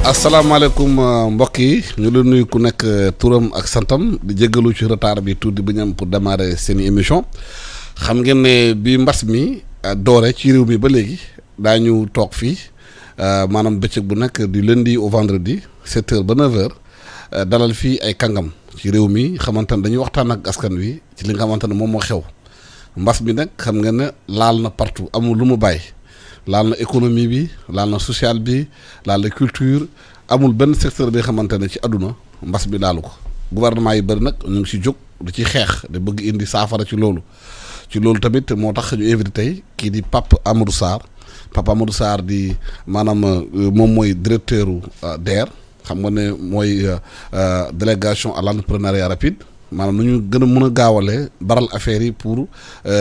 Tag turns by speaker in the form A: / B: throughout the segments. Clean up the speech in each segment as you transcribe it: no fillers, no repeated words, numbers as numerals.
A: asalaamaaleykum mbokk yi ñu la nuyu ku nekk turam ak santam di jéggalu ci retard bi tuuti bu ñu am pour démarrer seen émission xam ngeen ne bi mbas mi doore ci réew mi ba léegi daañu toog fii maanaam bëccëg bu nekk du lundi au vendredi 7h ba 9h dalal fii ay kàngam ci réew mi xamante ne dañuy waxtaan ak askan wi ci li nga xamante ne moom moo xew mbas mi nag xam nga ne laal na partout amul lu mu bàyyi. laal na économie bi laal na social bi laal na culture amul benn secteur bi nga xamante ne ci àdduna mbas bi laalu ko gouvernement yi bëri nag ñu ngi si jóg di ci xeex di bëgg indi saafara ci loolu tamit moo tax ñu invité tey kii di Pape Amadou Sarr di maanaam moom mooy directeur DER xam nga ne mooy délégation à l'entrepreneuriat rapide maanaam nu ñu gën a mën a gaawalee baral affaire yi pour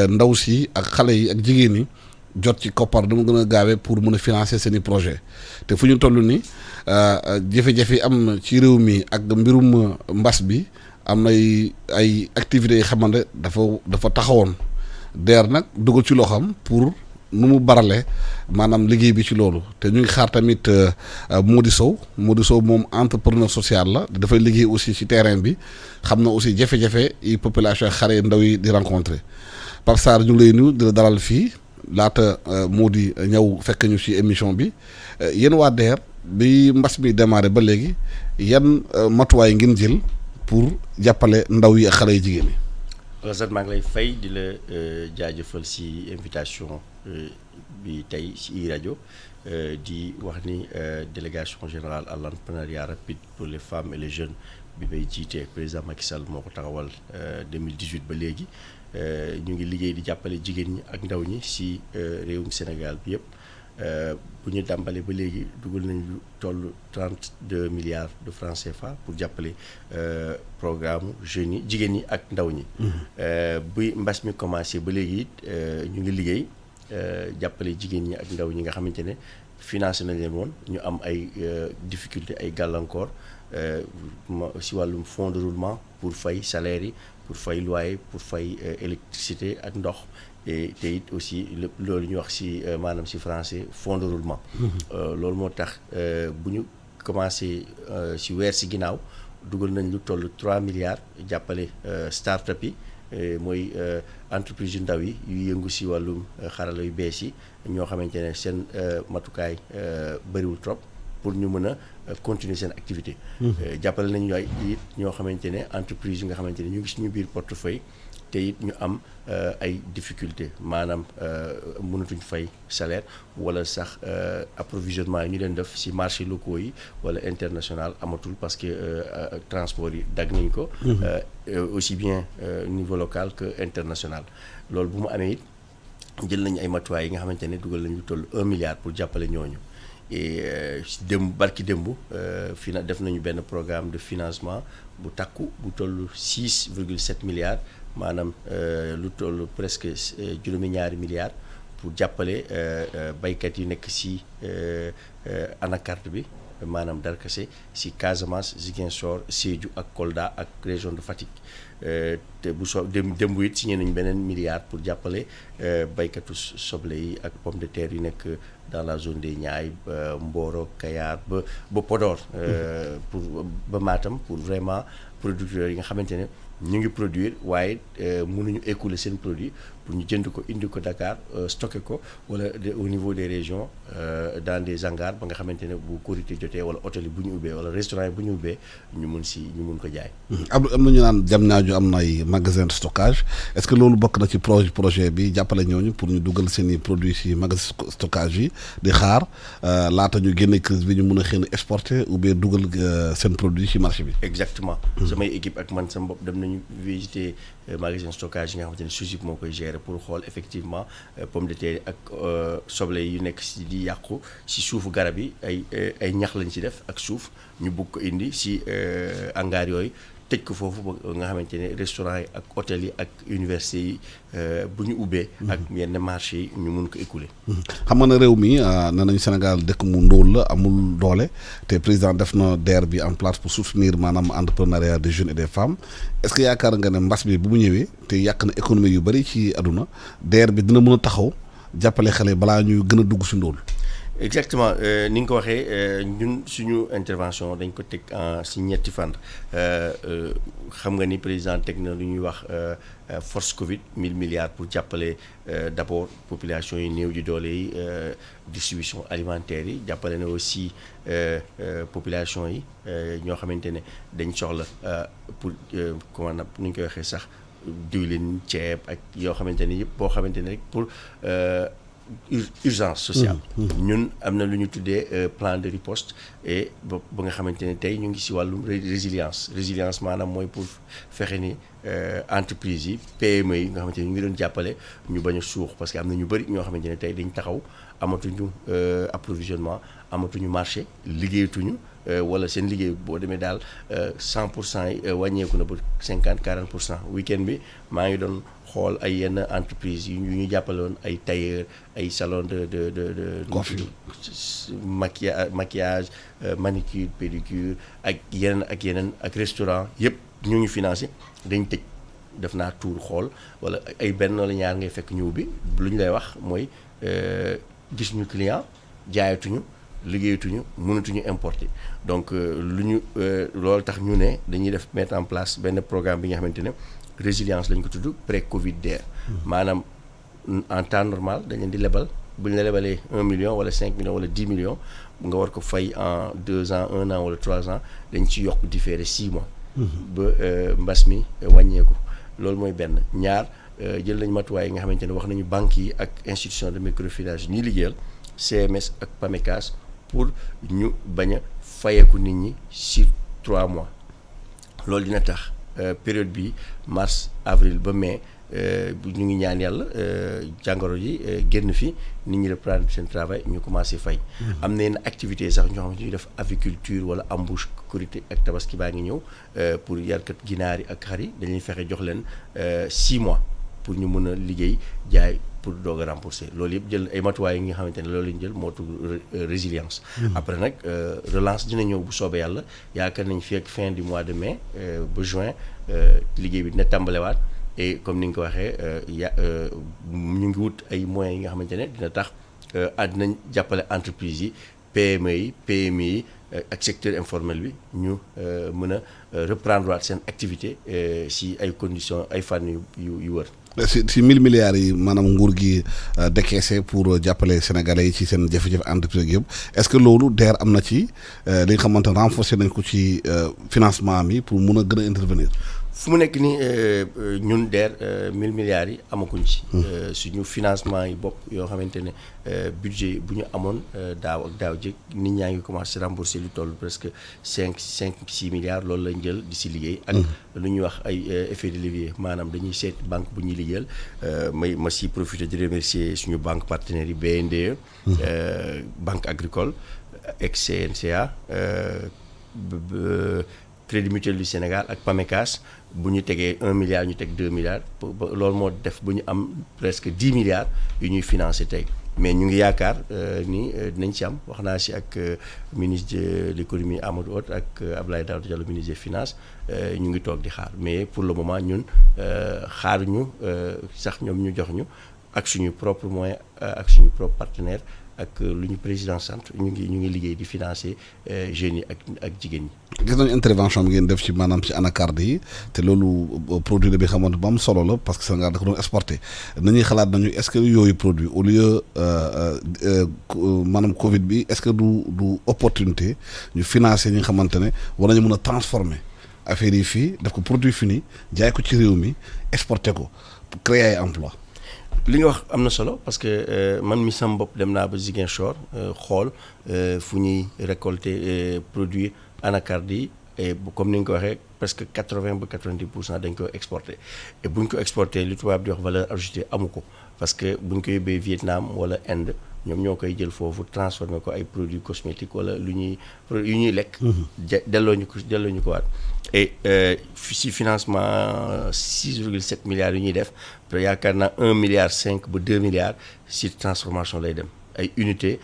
A: ndaw si ak xale yi ak jigéen ñi jot ci koppar dama gën a gaawee pour mën a financer seen i projet te fu ñu toll ni jafe-jafe am ci réew mi ak mbirum mbas bi am na ay activités yi xamante dafa taxawoon DER nag dugal ci loo xam pour nu mu barale maanaam liggéey bi ci loolu te ñu ngi xaar tamit Mody Sow moom entrepreneur social la dafay liggéey aussi ci terrain bi xam na aussi jafe-jafe yi population xare ndaw yi di rencontrer Pape Sarr ñu ngi lay nuyu di la dalal fii laata Mody ñëw fekk ñu ci émission bi yéen waa DER bi mbas mi démarré ba léegi yan matuwaay ngeen jël pour jàppale ndaw yi ak xale yi jigéen ñi.
B: Alassane maa ngi lay fay di la jaajëfal ci invitation bi tey ci rajo di wax ni délégation générale à l'entrepreneuriat rapide pour les femmes et les jeunes bi may jiite président Macky Sall moo ko taxawal 2018 ba léegi. ñu ngi liggéey di jàppale jigéen ñi ak ndaw ñi ci réewum Sénégal bi yëpp bu ñu dàmbale ba léegi dugal nañ lu toll 32 milliards de francs CFA pour jàppale programme jeunes yi jigéen ñi ak ndaw ñi. buy mbas mi commencé ba léegi it ñu ngi liggéey jàppale jigéen ñi ak ndaw ñi nga xamante ne financé nañ leen woon ñu am ay difficultés ay gàllankoor ci wàllum fonds de roulement pour fay salaire yi. pour fay loyer pour fay électricité ak ndox te it aussi loolu ñu wax ci maanaam ci français fonds de roulement. loolu moo tax bu ñu commencé ci weer ci ginnaaw dugal nañ lu toll 3 milliards jàppale start-up yi mooy entreprise yu ndaw yi yu yëngu ci wàllum xarala yu bees yi ñoo xamante ne seen matukaay bariwul trop. pour ñu mën a continuer seen activité. jàppale nañu ay it ñoo xamante ne entreprise yi nga xamante ne ñu ngi suñu biir portefeuille te it ñu am ay difficultés maanaam mënatuñ fay salaire wala sax approvisionnement yi ñu leen def ci marché locaux yi wala international amatul parce que transport yi dagg nañ ko. aussi bien niveau local que international loolu bu mu amee it jël nañu ay matuwaay yi nga xamante ne dugal nañu toll 1 milliard pour jàppale ñooñu. et barki démb def nañu benn programme de financement bu takku bu toll 6,7 milliards maanaam lu toll presque juróomi ñaari milliards pour jàppale baykat yi nekk ci anacarde bi maanaam darkase ci Casamance Ziguinchor Sédhiou ak Kolda ak région de Fatick te bu démb it signé nañu beneen milliard pour jàppale baykatu soble yi ak pomme de terre yi nekk dans la zone des Niayes Mboro Kayar ba Podor pour ba Matam pour vraiment producteurs yi nga xamante ne ñu ngi produire waaye mënuñu écouler seen produit pour ñu jënd ko indi ko Dakar stocké ko wala au niveau des régions dans des hangars ba nga xamante ne bu korité jotee wala hôtel yi bu ñu ubbee wala restaurant yi bu ñu ubbee ñu mun ko jaay.
A: am na ñu naan Diamniadio am na ay magasin de stockage est-ce que loolu bokk na ci projet bi jàppale ñooñu pour ñu dugal seen i produits ci magasin stockage yi di xaar laata ñu génne crise bi ñu mun a xëy na exporter ou bien dugal seen produit ci marché bi.
B: exactement. samay équipe ak man sama bopp dem nañu visiter magasin stockage yi nga xamante ne SOGIP moo koy gérer pour xool effectivement pomme de terre ak soble yu nekk ci di yàqu ci suufu garab yi ay ñax lañ ci def ak suuf ñu bugg ko indi ci hangar yooyu tëj ko foofu ba nga xamante ne restaurant yi ak hôtel yi ak université yi bu ñu ubbee. ak yenn marché yi ñu mun ko écouler.
A: xam nga ne réew mi nee nañu Sénégal dëkk mu ndóol la amul doole te président def na DER bi en place pour soutenir maanaam entrepreneuriat des jeunes et des femmes est-ce que yaakaar nga ne mbas bi bu mu ñëwee te yàq na économie yu bari ci àdduna DER bi dina mën a taxaw jàppale xale balaa ñuy gën a dugg ci ndóol.
B: exactement ni nga ko waxee ñun suñu intervention dañ ko teg si ñetti fànn xam nga ni président teg na lu ñuy wax force Covid 1000 milliards pour jàppale d'abord population yi néew ji doole yi distribution alimentaire yi jàppale na aussi population yi ñoo xamante ne dañ soxla pour comment nu ñu koy waxee sax diwlin ceeb ak yoo xamante ni yëpp boo xamante ne rek pour urgence sociale. ñun am na lu ñu tuddee plan de riposte et ba nga xamante ne tey ñu ngi si wàllum résilience maanaam mooy pour fexe ni entreprise yi PME yi nga xamante ne ñu ngi doon jàppale ñu bañ a suux parce que am na ñu bëri ñoo xamante ne tey dañ taxaw amatuñu approvisionnement amatuñu marché liggéeyatuñu wala seen liggéey boo demee daal 100% yi wàññeeku na ba 40% week-end bi maa ngi doon xool ay yenn entreprise yu ñu jàppale woon ay tailleur ay salon de
A: coiffure
B: maquillage manicure pédicure ak yeneen ak restaurant yëpp ñu ngi financé dañ tëj def naa tour xool wala ay benn wala ñaar ngay fekk ñëw bi lu ñu lay wax mooy gis ñu client jaayatuñu liggéeyatuñu mënatuñu importer donc loolu tax ñu ne dañuy def mettre en place benn programme bi nga xamante ne résilience lañ ko tudd pré-Covid DER maanaam en temps normal dañ leen di lebal bu ñu la lebalee 1 million wala 5 millions wala 10 millions nga war ko fay en 2 ans 1 an wala 3 ans dañ ci yokk différé 6 mois. ba mbas mi wàññeeku loolu mooy benn ñaar jël nañ matuwaay yi nga xamante ne wax nañu banques yi ak institution de microfinance ñuy liggéeyal CMS ak PAMECAS pour ñu bañ a fayeeku nit ñi sur 3 mois loolu dina tax période bi mars avril ba mai ñu ngi ñaan yàlla jàngoro ji génn fi nit ñi reprendre seen travail ñu commencé fay. am na yenn activité sax ñoo xamante ni def aviculture wala embouche korité ak tabaski baa ngi ñëw pour yarkat ginaar yi ak xar yi dañuy fexe jox leen 6 mois pour ñu mën a liggéey jaay pour doog a rembourser loolu yëpp jël ay matuwaay yi nga xamante ne loolu lañu jël moo tudd résilience. après nag relance dina ñëw bu soobee yàlla yaakaar nañ fi ak fin du mois de mai ba juin liggéey bi dina tàmbalewaat. et comme ni nga ko waxee ñu ngi wut ay moyens yi nga xamante ne dina tax dinañ jàppale entreprise yi PME yi PMI yi ak secteur informel bi ñu mën a reprendre waat seen activité si ay conditions ay fànn yu wër.
A: si 1000 milliards yi maanaam nguur gi décaissé pour jàppale sénégalais yi ci seen jafe-jafe entreprise yëpp est-ce que loolu DER am na ci li nga xamante ne renforcer nañ ko ci financement mi pour mun a gën a intervenir.
B: fu mu nekk nii ñun DER 1000 milliards yi amaguñ ci. suñu financement yi bopp yoo xamante ne budget bu ñu amoon daaw ak daaw jëkk nit ñaa ngi commencé rembourser lu toll presque 6 milliards loolu lañ jël di si liggéey. ak lu ñuy wax ay effet de levier maanaam dañuy seet banque bu ñuy liggéeyal ma si profité di remercier suñu banque partenaires yi BNDE. banque agricole ex CNCA. Crédit Mutuel du Sénégal ak PAMECAS bu ñu tegee 1 milliard ñu teg 2 milliards loolu moo def bu ñu am presque 10 milliards yu ñuy financé tey mais ñu ngi yaakaar ni dinañ ci am wax naa si ak ministre de l'économie Amadou Hott ak Abdoulaye Daouda Diallo ministre des finances ñu ngi toog di xaar mais pour le moment ñun xaaruñu sax ñoom ñu jox ñu ak suñu propre moyen ak suñu propre partenaire ak lu ñu président sant ñu ngi liggéey di financer jeunes yi ak jigéen ñi.
A: gis nañu intervention bi ngeen def ci maanaam ci anacarde yi te loolu produit la bi xamante bu am solo la parce que Sénégal da ko doon exporté nañuy xalaat nañu est-ce que yooyu produit au lieu maanaam Covid bi est-ce que du opportunité ñu financer ñi nga xamante ne war nañu mën a transformer affaire yi fii def ko produit fini jaay ko ci réew mi exporté ko pour créer ay emploi.
B: li nga wax am na solo parce que man mi sama bopp dem naa ba Ziguinchor xool fu ñuy récolter produit anacarde yi et comme ni nga ko waxee presque 80 ba 90% dañ ko exporté et bu ñu ko exporté li tubaab di wax valeur ajoutée amu ko parce que bu ñu ko yóbbee Vietnam wala Inde ñoom ñoo koy jël foofu transformé ko ay produits cosmétiques wala yu ñuy lekk. delloo ñu ko waat. et si financement 6,7 milliards yu ñuy def te yaakaar naa 1 milliard 5 ba 2 milliards si transformation lay dem ay unités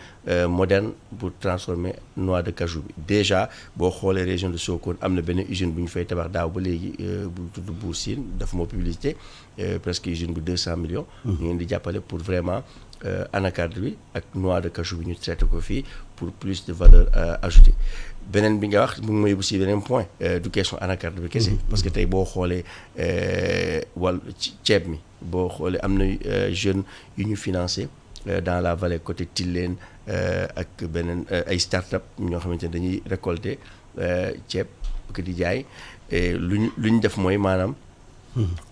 B: modernes pour transformer noix de cajou bi déjà boo xoolee région de Sokone am na benn usine bu ñu fay tabax daaw ba léegi bu tudd Bour Sine dafa moo publicité presque usine bu 200 millions. ñu ngeen di jàppale pour vraiment anacarde bi ak noix de cajou bi ñu traité ko fii pour plus de valeur ajoutée. beneen bi nga wax mu ngi may aussi beneen point du question anacarde bi kese. parce que tey boo xoolee wàllu ceeb mi boo xoolee am na jeunes yu ñu financé dans la vallée côté Tilène ak beneen ay start-up ñoo xamante ne dañuy récolter ceeb ko di jaay lu ñu def mooy maanaam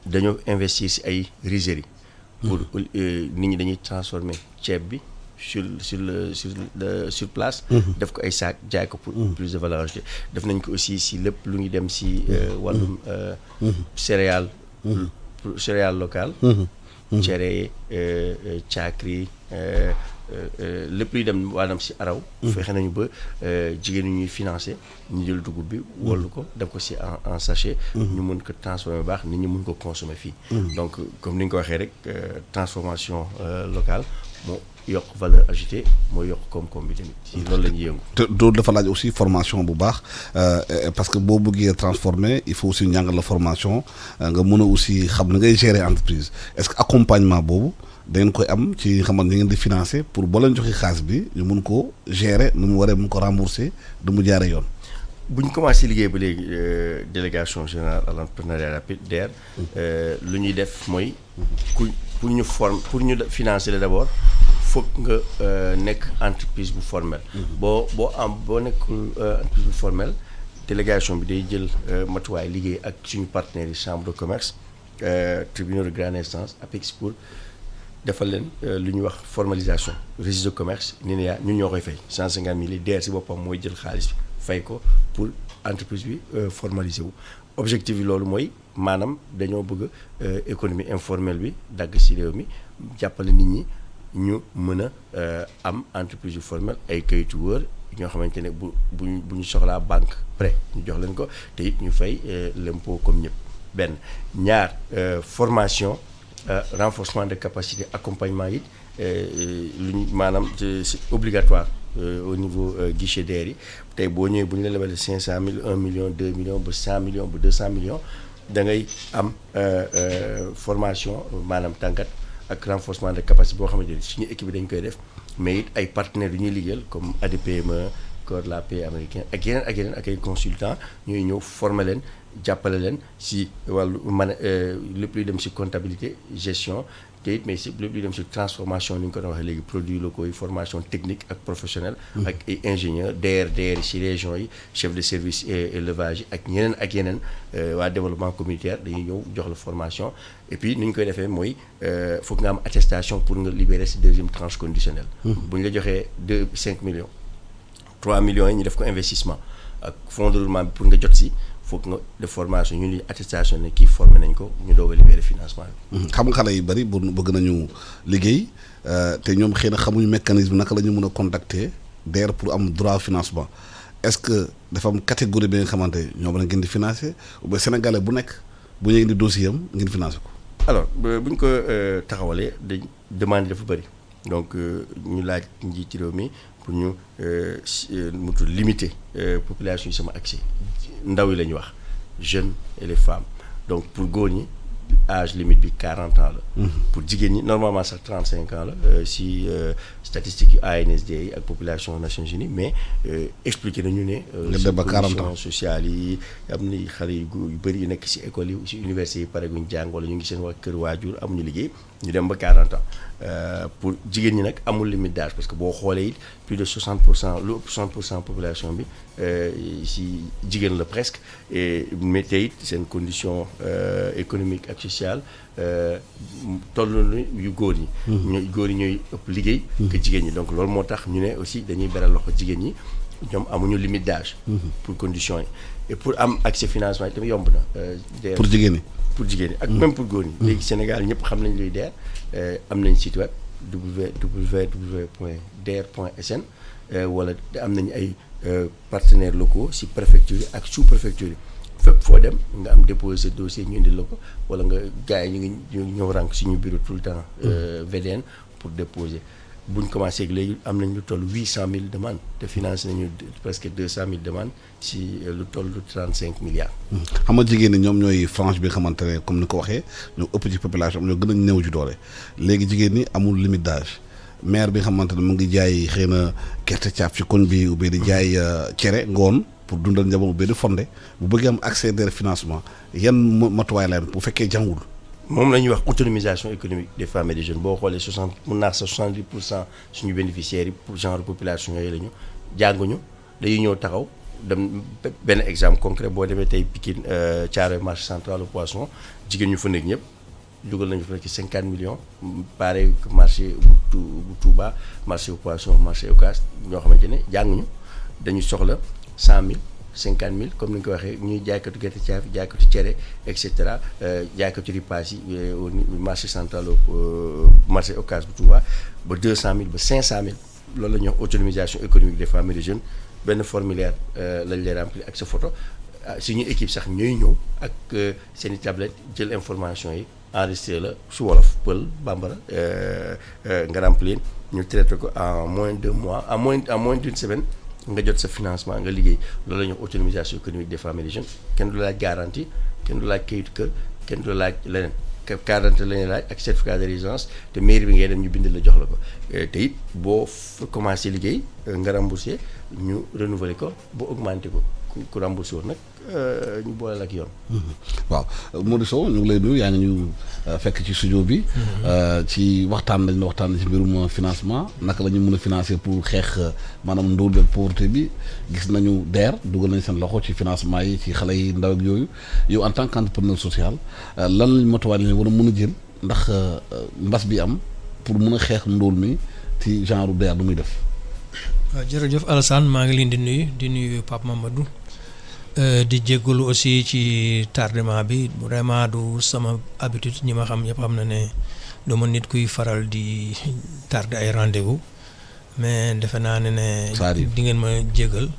B: dañoo investir si ay rizeries pour nit ñi dañuy transformer ceeb bi sur place. def ko ay sac jaay ko pour plus de valeur ajoutée def nañ ko aussi si lépp lu ngi dem si wàllum céréales locales. cere caakri lépp luy dem maanaam si araw. fexe nañu ba jigéen ñi ñuy financé ñu jël dugub bi wollu ko def ko si en sachet. ñu mën ko transformer baax nit ñi mën ko consommer fii. donc comme ni nga ko waxee rek transformation locale moo yokk valeur ajoutée moo yokk koom-koom bi tamit si loolu la ñuy yëngu.
A: te loolu dafa laaj aussi formation bu baax parce que boo bëggee transformer il faut aussi njàngal la formation nga mën a aussi xam na ngay gérer entreprise est-ce que accompagnement boobu da ngeen koy am ci xamal ni ngeen di financer pour boo leen joxe xaalis bi ñu mun ko gérer nu mu waree mun ko rembourser du mu jaaree yoon.
B: bu ñu commencé liggéey ba léegi délégation générale à l'entrepreneuriat rapide DER lu ñuy def mooy pour ñu financer la d'abord foog nga nekk entreprise bu formelle. boo nekkul entreprise bu formelle délégation bi day jël matuwaay liggéey ak suñu partenaires yi chambre de commerce tribunaux de grande instance APEX pour defal leen lu ñuy wax formalisation registre de commerce ni ne ñun ñoo koy fay 150 000 DER si boppam mooy jël xaalis bi fay ko pour entreprise bi formaliser wu. objectif bi loolu mooy maanaam dañoo bëgg économie informelle bi dagg si réew mi jàppale nit ñi ñu mën a am entreprise yu formelle ay kayitu wër ñoo xamante ne bu ñu soxlaa banque prêt ñu jox leen ko te it ñu fay l'impôt comme ñëpp. benn ñaar formation renforcement de capacité accompagnement it lu ñu maanaam c'est obligatoire au niveau guichet DER yi tey boo ñëwee bu ñu la lebalee 500 000 1 million 2 millions ba 100 millions ba 200 millions da ngay am formation maanaam tàngat ak renforcement de capacité boo xamante ne suñu équipe dañ koy def mais it ay partenaires yu ñuy liggéeyal comme ADPME Corps de la paix américain ak yeneen ak ay consultants ñooy ñëw former leen jàppale leen si wàllu lépp luy dem si comptabilité gestion te it mais si lépp luy dem si transformation ni ñu ko doon waxee léegi produits locaux yi formation technique ak professionnelle. ak ay ingénieurs DER si région yi chef de service élevage yi ak yeneen waa développement communautaire dañuy ñëw jox la formation et puis ni ñu koy defee mooy foog nga am attestation pour nga libérer si deuxième tranche conditionnelle. bu ñu la joxee 5 millions 3 millions yi ñu def ko investissement ak fonds de roulement bi pour nga jot si. foog nga def formation ñu ni attestation ne kii formé nañ ko ñu doog a libérer financement bi.
A: xam nga xale yu bari bëgg nañu liggéey te ñoom xëy na xamuñu mécanisme naka la ñu mën a contacter DER pour am droit financement est-ce que dafa am catégorie bi nga xamante ñoom la ngeen di financer ou bien sénégalais bu nekk bu ñu indi dossier am ngeen financer ko.
B: alors bu ñu ko taxawalee dañ demande dafa bari donc ñu laaj njiiti réew mi pour ñu limiter population yi sama accès. ndaw yi la ñuy wax jeunes et les femmes donc pour góor ñi âge limite bi 40 ans la. pour jigéen ñi normalement sax 35 ans la si statistiques yu ANSD yi ak population Nations Unies mais expliqué nañu ne. conditions sociales yi am na xale yu bëri yu nekk si école yi si université yi pare guñ jàng wala ñu ngi seen kër waajur amuñu liggéey ñu dem ba 40 ans pour jigéen ñi nag amul limite d'âge parce que boo xoolee it plus de 60% lu ëpp 60% population bi si jigéen la presque mais tey it seen condition économique ak sociale toll na yu góor ñi. góor yi ñooy ëpp liggéey. que jigéen ñi donc loolu moo tax ñu ne aussi dañuy beral loxo jigéen ñi ñoom amuñu limite d'âge. pour conditions yi et pour am accès financement yi tamit yomb na.
A: pour jigéen ñi.
B: pour jigéen ñi ak même pour góor ñi. léegi Sénégal ñëpp xam nañ luy DER am nañ site web www.der.sn wala am nañu ay partenaires locaux si préfecture yi ak sous préfecture yi fépp foo dem nga am déposé dossier ñu indi la ko wala nga gars yi ñu ngi ñëw rànk suñu bureau tout le temps VDN pour déposer bu ñu commencé léegi am nañ lu toll 800 000 demandes te financé nañu presque 200 000 demandes si lu toll 35 milliards.
A: xam nga jigéen ñi ñoom ñooy frange bi nga xamante ne comme ni ko waxee ñoo ëpp ci population ñoo gën a néew ci doole léegi jigéen ñi amul limite d'âge maire bi nga xamante ne mu ngi jaay xëy na gerte caaf ci koñ bi ubbi di jaay cere ngoon pour dundal njaboot ubbi di fondé bu bëggee am accès des financement yan matuwaay la bu fekkee jàngul.
B: moom la ñuy wax autonomisation économique des femmes et des jeunes boo xoolee 70% suñu bénéficiaires yi pour genre population yooyu la ñu jànguñu dañuy ñëw taxaw dem benn exemple concret boo demee tey Pikine Thiaroye marché central au poisson jigéen ñu fa nekk ñëpp dugal nañu fa ci 50 millions pareil marché bu Touba marché au poisson marché Ocass ñoo xamante ne jànguñu dañu soxla 100 000 50 000 comme ni nga ko waxee ñuy jaaykatu gerte caaf jaaykatu cere et cetera jaaykatu ripaas yi au marché central marché Ocass bu Touba ba 200 000 ba 500 000 loolu la ñuy wax autonomisation économique des femmes et des jeunes benn formulaire lañ lay remplir ak sa photo suñu équipe sax ñooy ñëw ak seen i tablette jël information yi enregistré la su wolof pël bambara nga remplir ñu traité ko en moins de 2 mois en moins d'une semaine. nga jot sa financement nga liggéey loolu la ñuy wax autonomisation économique des femmes et des jeunes kenn du laaj garantie kenn du laaj kayitu kër kenn du laaj leneen carte la ñuy laaj ak certificat de résidence te mairie bi ngay dem ñu bind la jox la ko te it boo commencé liggéey nga remboursé ñu renouveler ko ba augmenté ko ku remboursé woon nag ñu booleel ak yoon.
A: waaw Modou Sow ñu ngi lay nuyu yaa ngi ñu fekk ci studio bi. ci waxtaan lañ la waxtaan ci mbirum financement naka la ñu mën a financer pour xeex maanaam ndóol beeg pauvreté bi gis nañu DER dugal nañ seen loxo ci financement yi ci xale yi ndaw ak yooyu yow en tant qu'entrepreneur social lan lañ matuwaay lañ war a mën a jël ndax mbas bi am pour mën a xeex ndóol mi ci genre DER lu muy def.
C: waaw jërëjëf Alassane maa ngi leen di nuyu Pape Mamadou. di jéggalu aussi ci tardement bi vraiment du sama habitude ñi ma xam ñëpp xam na ne du ma nit kuy faral di tardé ay rendez-vous mais defe naa ne di ngeen ma jéggal.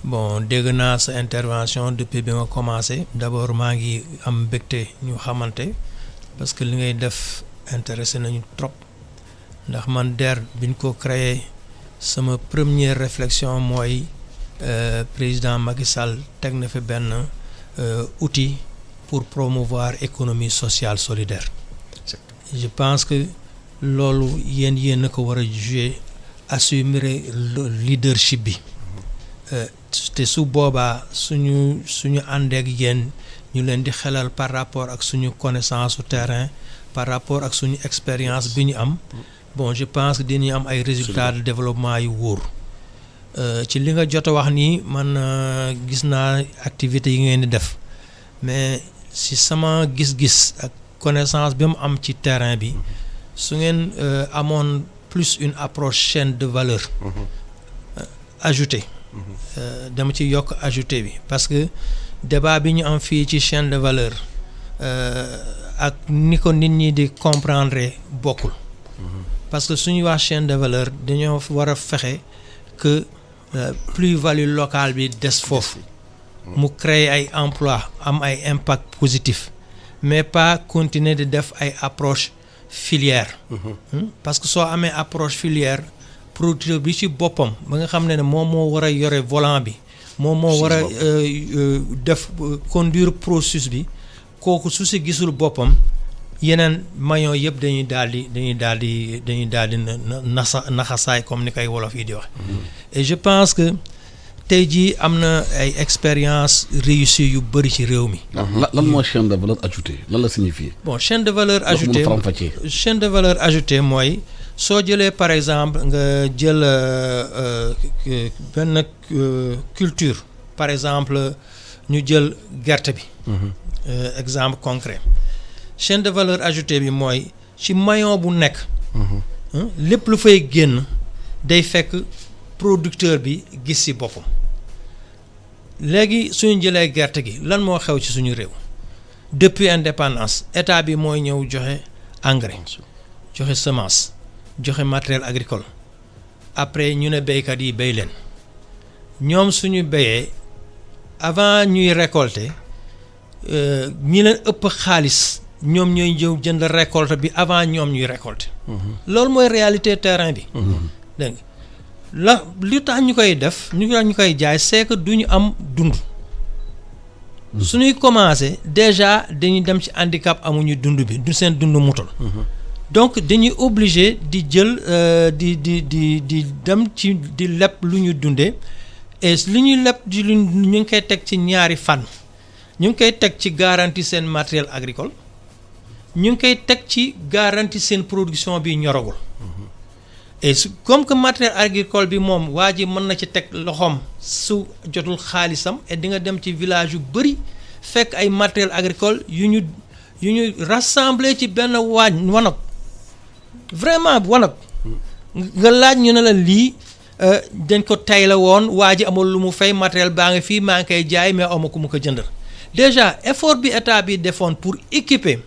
C: Bon dégg naa sa intervention depuis bi ma commencé d'abord maa ngi am mbégte ñu xamante parce que li ngay def intéressé nañu trop ndax man DER biñ ko créé sama première réflexion mooy. Président Macky Sall teg na fi benn outil pour promouvoir économie sociale solidaire je pense que loolu yéen na ko war a jouer assumer leadership bi te su boobaa suñu àndeek yéen ñu leen di xelal par rapport ak suñu connaissance su terrain par rapport ak suñu expérience bi ñu am bon je pense que dinañu am ay résultats de développement yu wóor ci li nga jot a wax nii man gis naa activités yi ngeen di def mais si sama gis-gis ak connaissance bi mu am ci terrain bi su ngeen amoon plus une approche chaîne de valeur ajoutée dama ci yokk ajouté bi parce que débat bi ñu am fii ci chaîne de valeur ak ni ko nit ñi di comprendre bokkul parce que suñu wax chaîne de valeur dañoo war a fexe que plus-value locale bi des foofu mu créer ay emploi am ay impact positif mais pas continuer de def ay approche filière parce que soo amee approche filière producteur bi ci boppam ba nga xam ne moom moo war a yore volant bi moom moo war a def conduire processus bi kooku su si gisul boppam yeneen maillon yëpp dañuy daal di naxasaay comme ni koy wolof yi di wax et je pense que tey jii am na ay expérience réussie yu bëri ci réew mi.
A: lan mooy chaîne de valeur ajoutée lan la signifie.
C: bon chaîne de valeur ajoutée mooy soo jëlee par exemple nga jël benn culture par exemple ñu jël gerte bi. exemple concret. chaîne de valeur ajoutée bi mooy ci maillon bu nekk lépp lu fay génn day fekk producteur bi gis ci boppam léegi suñu jëlee gerte gi lan moo xew ci suñu réew depuis indépendance état bi mooy ñëw joxe engrais joxe semence joxe matériel agricole après ñu ne béykat yi béy leen ñoom suñu béyee avant ñuy récolter ñi leen ëpp xaalis ñoom ñooy ñëw jënd récolte bi avant ñoom ñuy récolter. loolu mooy réalité terrain bi. dégg nga li tax ñu koy def ñu koy jaay c'est que du ñu am dund. suñuy commencé déjà dañuy dem ci handicap amuñu dund bi du seen dund mutul. donc dañuy obligé di jël di dem ci di leb lu ñu dundee et lu ñuy leb di lu ñu ngi koy teg ci ñaari fànn ñu ngi koy teg ci garantie seen matériel agricole ñu ngi koy teg ci garantie seen production bi ñoragul. et comme que matériel agricole bi moom waa ji mën na ci teg loxoom su jotul xaalisam et di nga dem ci village yu bëri fekk ay matériel agricole yu ñu rassemblé ci benn wanag vraiment wanag nga laaj ñu ne la lii dañ ko tay la woon waa ji amul lu mu fay matériel baa ngi fii maa ngi koy jaay mais awma ku mu ko jëndal déjà effort bi état bi defoon pour équiper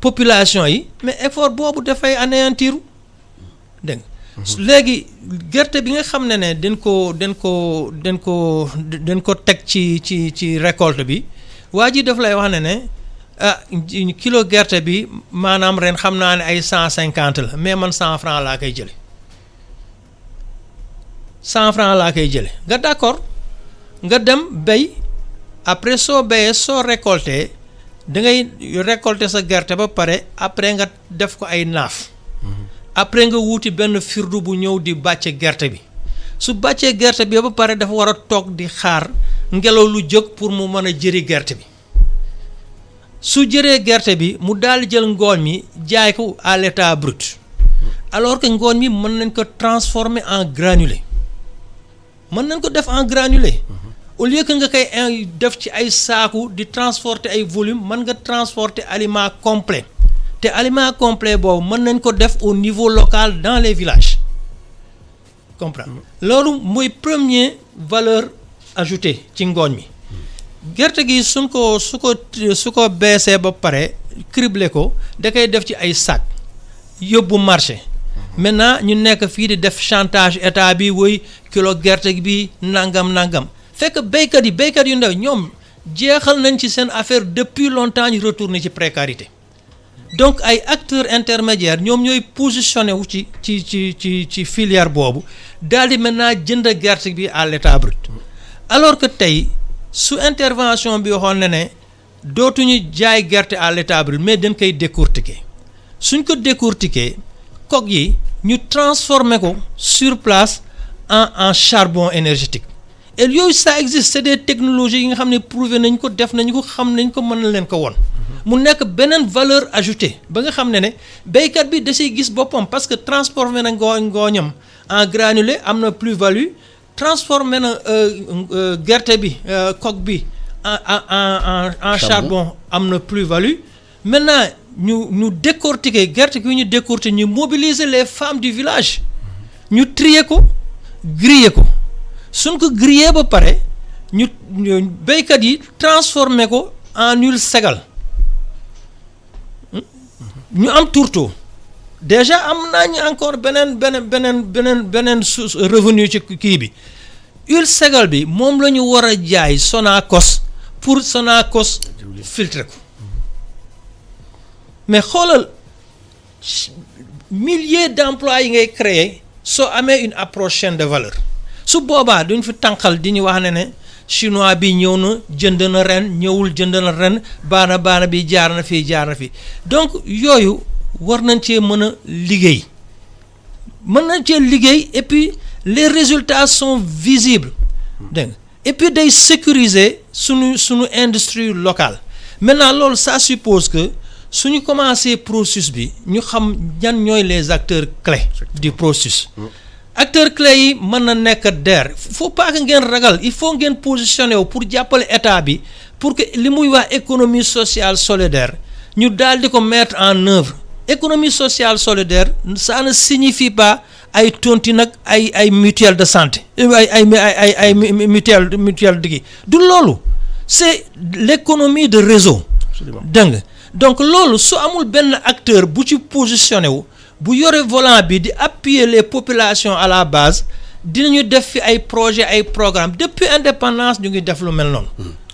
C: population yi mais effort boobu dafay anéantiru dégg nga léegi gerte bi nga xam ne dañ ko teg ci récolte bi waa ji daf lay wax ne kilo gerte bi maanaam ren xam naa ne ay 150 la mais man 100 francs laa koy jële 100 francs laa koy jële nga d'accord nga dem béy après soo béyee soo récolté da ngay récolter sa gerte ba pare après nga def ko ay naaf. après nga wuuti benn firdu bu ñëw di bàcce gerte bi su bàccee gerte bi ba pare dafa war a toog di xaar ngelaw lu jóg pour mu mën a jëri gerte bi su jëree gerte bi mu daal di jël ngooñ mi jaay ko à l'état brut alors que ngooñ mi mën nañ ko transformer en granulé mën nañ ko def en granulé au lieu que nga koy def ci ay saaku di transporter ay volume mën nga transporter aliment complet te aliment complet boobu mën nañ ko def au niveau local dans les villages comprendre loolu mooy premier valeur ajoutée ci ngooñ mi gerte gi su ko beesee ba pare criblé ko da koy def ci ay sac yóbbu marché maintenant ñu nekk fii di def chantage état bi woy kilo gerte bi nangam fekk béykat yu ndaw ñoom jeexal nañ ci seen affaire depuis longtemps ñu retourner ci précarité donc ay acteurs intermédiaires ñoom ñooy positionné wu ci filière boobu daal di maintenant jënd gerte bi à l'état brut alors que tey su intervention bi waxoon ne dootuñu jaay gerte à l'état brut mais dañ koy décortiquer suñ ko décortiquer coque yi ñu transformer ko sur place en charbon énergétique et yooyu ça existe c'est des technologies yi nga xam ne prouvé nañ ko def nañ ko xam nañ ko mën na leen ko woon mu nekk beneen valeur ajoutée ba nga xam ne béykat bi da siy gis boppam parce que transformé na ngooñam en granulé am na plus-value transformé na gerte bi coque bi en charbon am na plus-value maintenant ñu décortiquer gerte gi ñu décortiquer ñu mobiliser les femmes du village ñu trier ko griller ko suñ ko griller ba pare ñu béykat yi transformé ko en huile ségale ñu am tourteau déjà am nañu encore beneen revenu ci kii bi huile ségale bi moom la ñu war a jaay Sonacos pour Sonacos filtrer ko mais xoolal milliers d'emplois yi ngay créer soo amee une approche chaîne de valeur su boobaa duñ fi tànqal di ñu wax ne chinois bi ñëw na jënd na ren ñëwul jënd na ren baana bi jaar na fii donc yooyu war nañ cee mën a liggéey et puis les résultats sont visibles dégg nga et puis day sécuriser sunu industrie locale maintenant loolu ça suppose que suñu commencé processus bi ñu xam ñan ñooy les acteurs clés du processus acteurs clés yi mën na nekk DER faut pas que ngeen ragal il faut ngeen positionné wu pour jàppale état bi pour que li muy wax économie sociale solidaire ñu daal di ko mettre en œuvre économie sociale solidaire ça ne signifie pas ay tontine ak ay mutuelle de santé ay mutuelle de du loolu c'est l'économie de réseau dégg nga donc loolu su amul benn acteur bu ci positionné wu bu yore volant bi di appuyer les populations à la base dinañu def fi ay projet ay programme depuis indépendance ñu ngi def lu mel noonu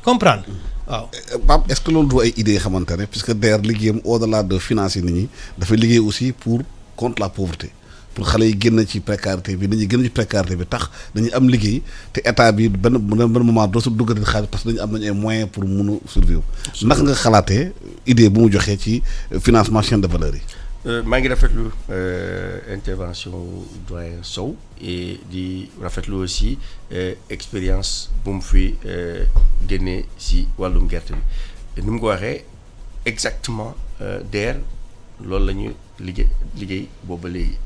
C: comprendre waaw.
A: Pape est-ce que loolu du ay idées xamante ne puisque DER liggéeyam au-delà de financer nit ñi dafay liggéey aussi pour contre la pauvreté pour xale yi génn ci précarité bi dañuy génn ci précarité bi tax dañuy am liggéey te état bi benn moment doo su duggati xaalis parce que dañu am nañu ay moyens pour mun a survivre. naka nga xalaatee idée bu mu joxee ci financement chaîne de valeur yi.
B: maa ngi rafetlu intervention doyen Sow et di rafetlu aussi expérience bu mu fi génnee si wàllum gerte bi ni mu ko waxee exactement DER loolu la ñu liggéey boobu ba léegi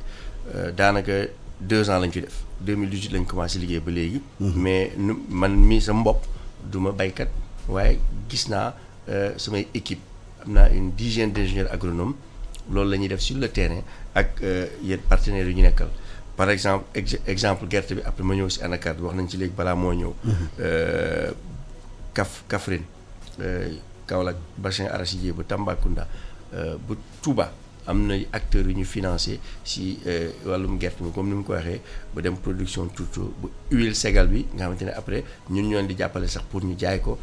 B: daanaka 2 ans lañ fi def 2018 lañ commencé liggéey ba léegi. mais man mii sama bopp du ma baykat waaye gis naa samay équipe am naa une dizaine d'ingénieurs agronomes. loolu la ñuy def sur le terrain ak yenn partenaires yu ñu nekkal par exemple exemple gerte bi après ma ñëw si anacarde wax nañ ci léegi balaa moo ñëw. Kaffrine Kaolack bassin arachidier ba Tambacounda ba Touba am na acteurs yu ñu financé si wàllum gerte bi comme ni mu ko waxee ba dem production tourteau ba huile ségal bi nga xamante ne après ñun ñoo di jàppale sax pour ñu jaay ko.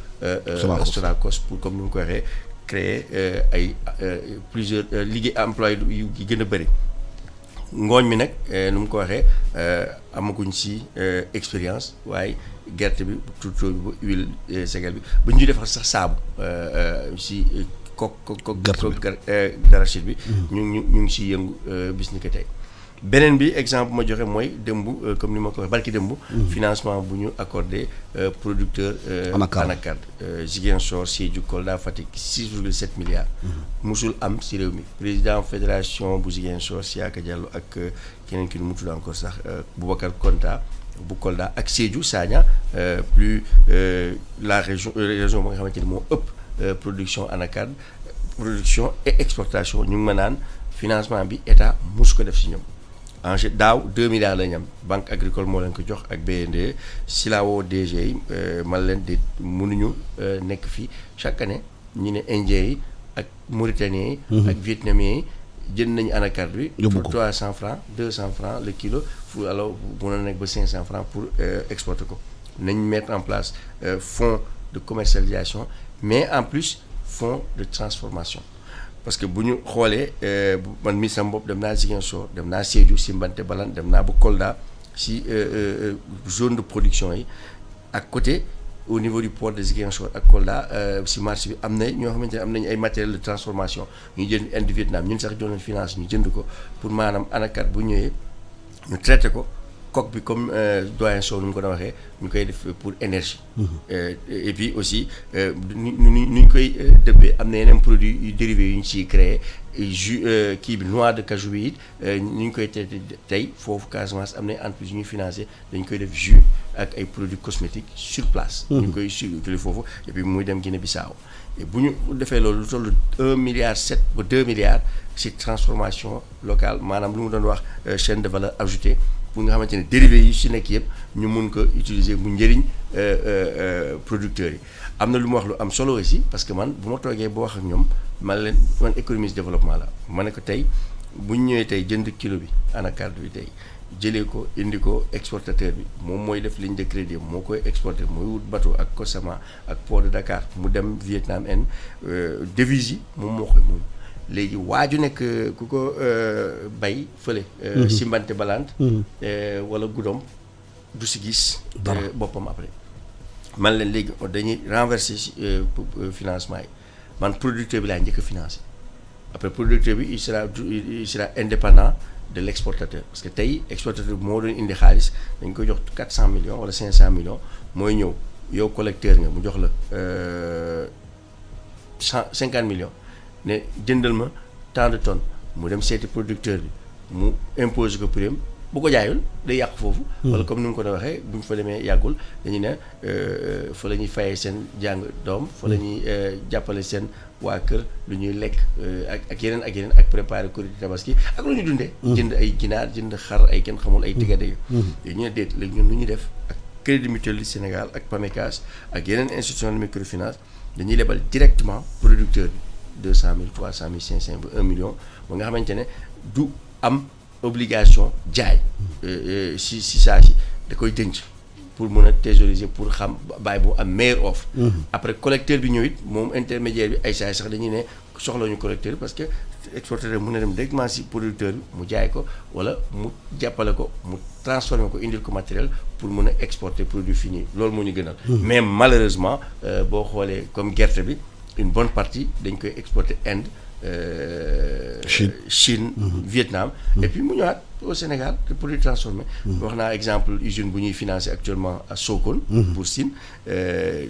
B: Sonacos pour comme ni mu ko waxee. créer ay plusieurs liggéey employé yu gën a bëri ngooñ mi nag nu mu ko waxee amaguñ ci expérience waaye gerte bi tourteau bi ba huile ségal bi ba ñuy defar sax saabu ci d'arachide bi ñu ngi ciy yëngu bis ni ko tey beneen bi exemple ma joxe mooy démb comme ni ma ko waxee barki démb financement bu ñu accordé producteur anacarde Ziguinchor Sédhiou Kolda Fatick 6,7 milliards musul am ci réew mi président fédération bu Ziguinchor Siaka Diallo ak keneen ki nu mu tudd encore sax Boubacar Konta bu Kolda ak Sédhiou Sagna plus la région ba nga xamante ni moo ëpp production anacarde production et exportation ñu ngi ma naan financement bi état mus ko def ci ñoom daaw 2 milliards la ñu am banque agricole moo leen ko jox ak BND si la woo DG yi man leen di mënuñu nekk fii chaque année ñu ne Indien yi ak Mauritaniens yi ak Vietnamiens yi jënd nañu anacarde bi pour 300 francs 200 francs le kilo fu alors mën a nekk ba 500 francs pour exporter ko nañ mettre en place fonds de commercialisation mais en plus fonds de transformation parce que bu ñu xoolee man mi sama bopp dem naa Ziguinchor dem naa Sédhiou si Mbante Balan dem naa ba Kolda si zone de production yi ak côté au niveau du port de Ziguinchor ak Kolda si marché bi am na ñoo xamante ne am nañu ay matériel de transformation ñu jënd indi Vietnam ñun sax jox leen finance ñu jënd ko pour maanaam anacarde bu ñëwee ñu traité ko coque bi comme doyen Sow nu mu ko doon waxee ñu koy def pour énergie. Et puis aussi nu ñu koy dëbbee am na yeneen produits yu dérivés yu ñu ciy créé jus kii bi noix de cajou bi it ni ñu koy traité tey foofu Casamance am na entreprise yu ñuy financé dañu koy def jus ak ay produits cosmétiques sur place. ñu koy circuler foofu et puis muy dem Guinée-Bissau bu ñu defee loolu lu toll 1,7 milliard ba 2 milliards ci transformation locale maanaam lu mu doon wax chaîne de valeur ajoutée. pour nga xamante ne dérivés yi ci nekk yëpp ñu mun ko utiliser mu njëriñ producteurs yi am na lu mu wax lu am solo aussi parce que man bu ma toogee ba wax ak ñoom man économiste développement la ma ne ko tey bu ñu ñëwee tey jënd kilo bi anacarde bi tey jëlee ko indi ko exportateur bi moom mooy def ligne de crédit moo koy exporté mooy wut bateau ak Cosama ak port de Dakar mu dem Vietnam en devise yi moom moo koy moom léegi waaju nekk ku ko bay fële si Mbante Balant wala Goudomp du si gis boppam après man leen léegi dañuy renverser si financement yi man producteur bi laa njëkk a financé après producteur bi il sera indépendant de l'exportateur parce que tey exportateur bi moo doon indi xaalis dañ koy jox 400 millions wala 500 millions mooy ñëw yow collecteur nga mu jox la 150 millions ne jëndal ma tant de tonnes mu dem seeti producteur bi mu impose ko prix bu ko jaayul day yàqu foofu. wala comme ni mu ko doon waxee bu ñu fa demee yàggul dañu ne fa la ñuy fayee seen jàng doom. fa la ñuy jàppale seen waa kër lu ñuy lekk ak yeneen ak préparer Korité Tabaski ak lu ñu dundee. jënd ay ginaar jënd xar ay kenn xamul ay tigade yu. ñu ne déet léegi ñun lu ñuy def ak Crédit Mutuel du Sénégal ak PAMECAS ak yeneen institution de microfinance dañuy lebal directement producteur bi. 200 000 300 000 500 000 ba 1 million ba nga xamante ne du am obligation jaay si saa si da koy denc pour mën a thésauriser pour xam bàyyi bu am meilleure offre. Après collecteur bi ñëw it moom intermédiaire bi ay saay sax dañuy ne soxla ñu collecteur bi parce que exportateur mën na dem directement si producteur bi mu jaay ko wala mu jàppale ko mu transformer ko indil ko matériel pour mën a exporter produit fini loolu moo ñu gënal. Mais malheureusement boo xoolee comme gerte bi une bonne partie dañ koy exporter Inde. Chine Vietnam et puis mu ñëwaat au Sénégal de produits transformés. wax naa exemple usine bu ñuy financer actuellement à Sokone pour Sine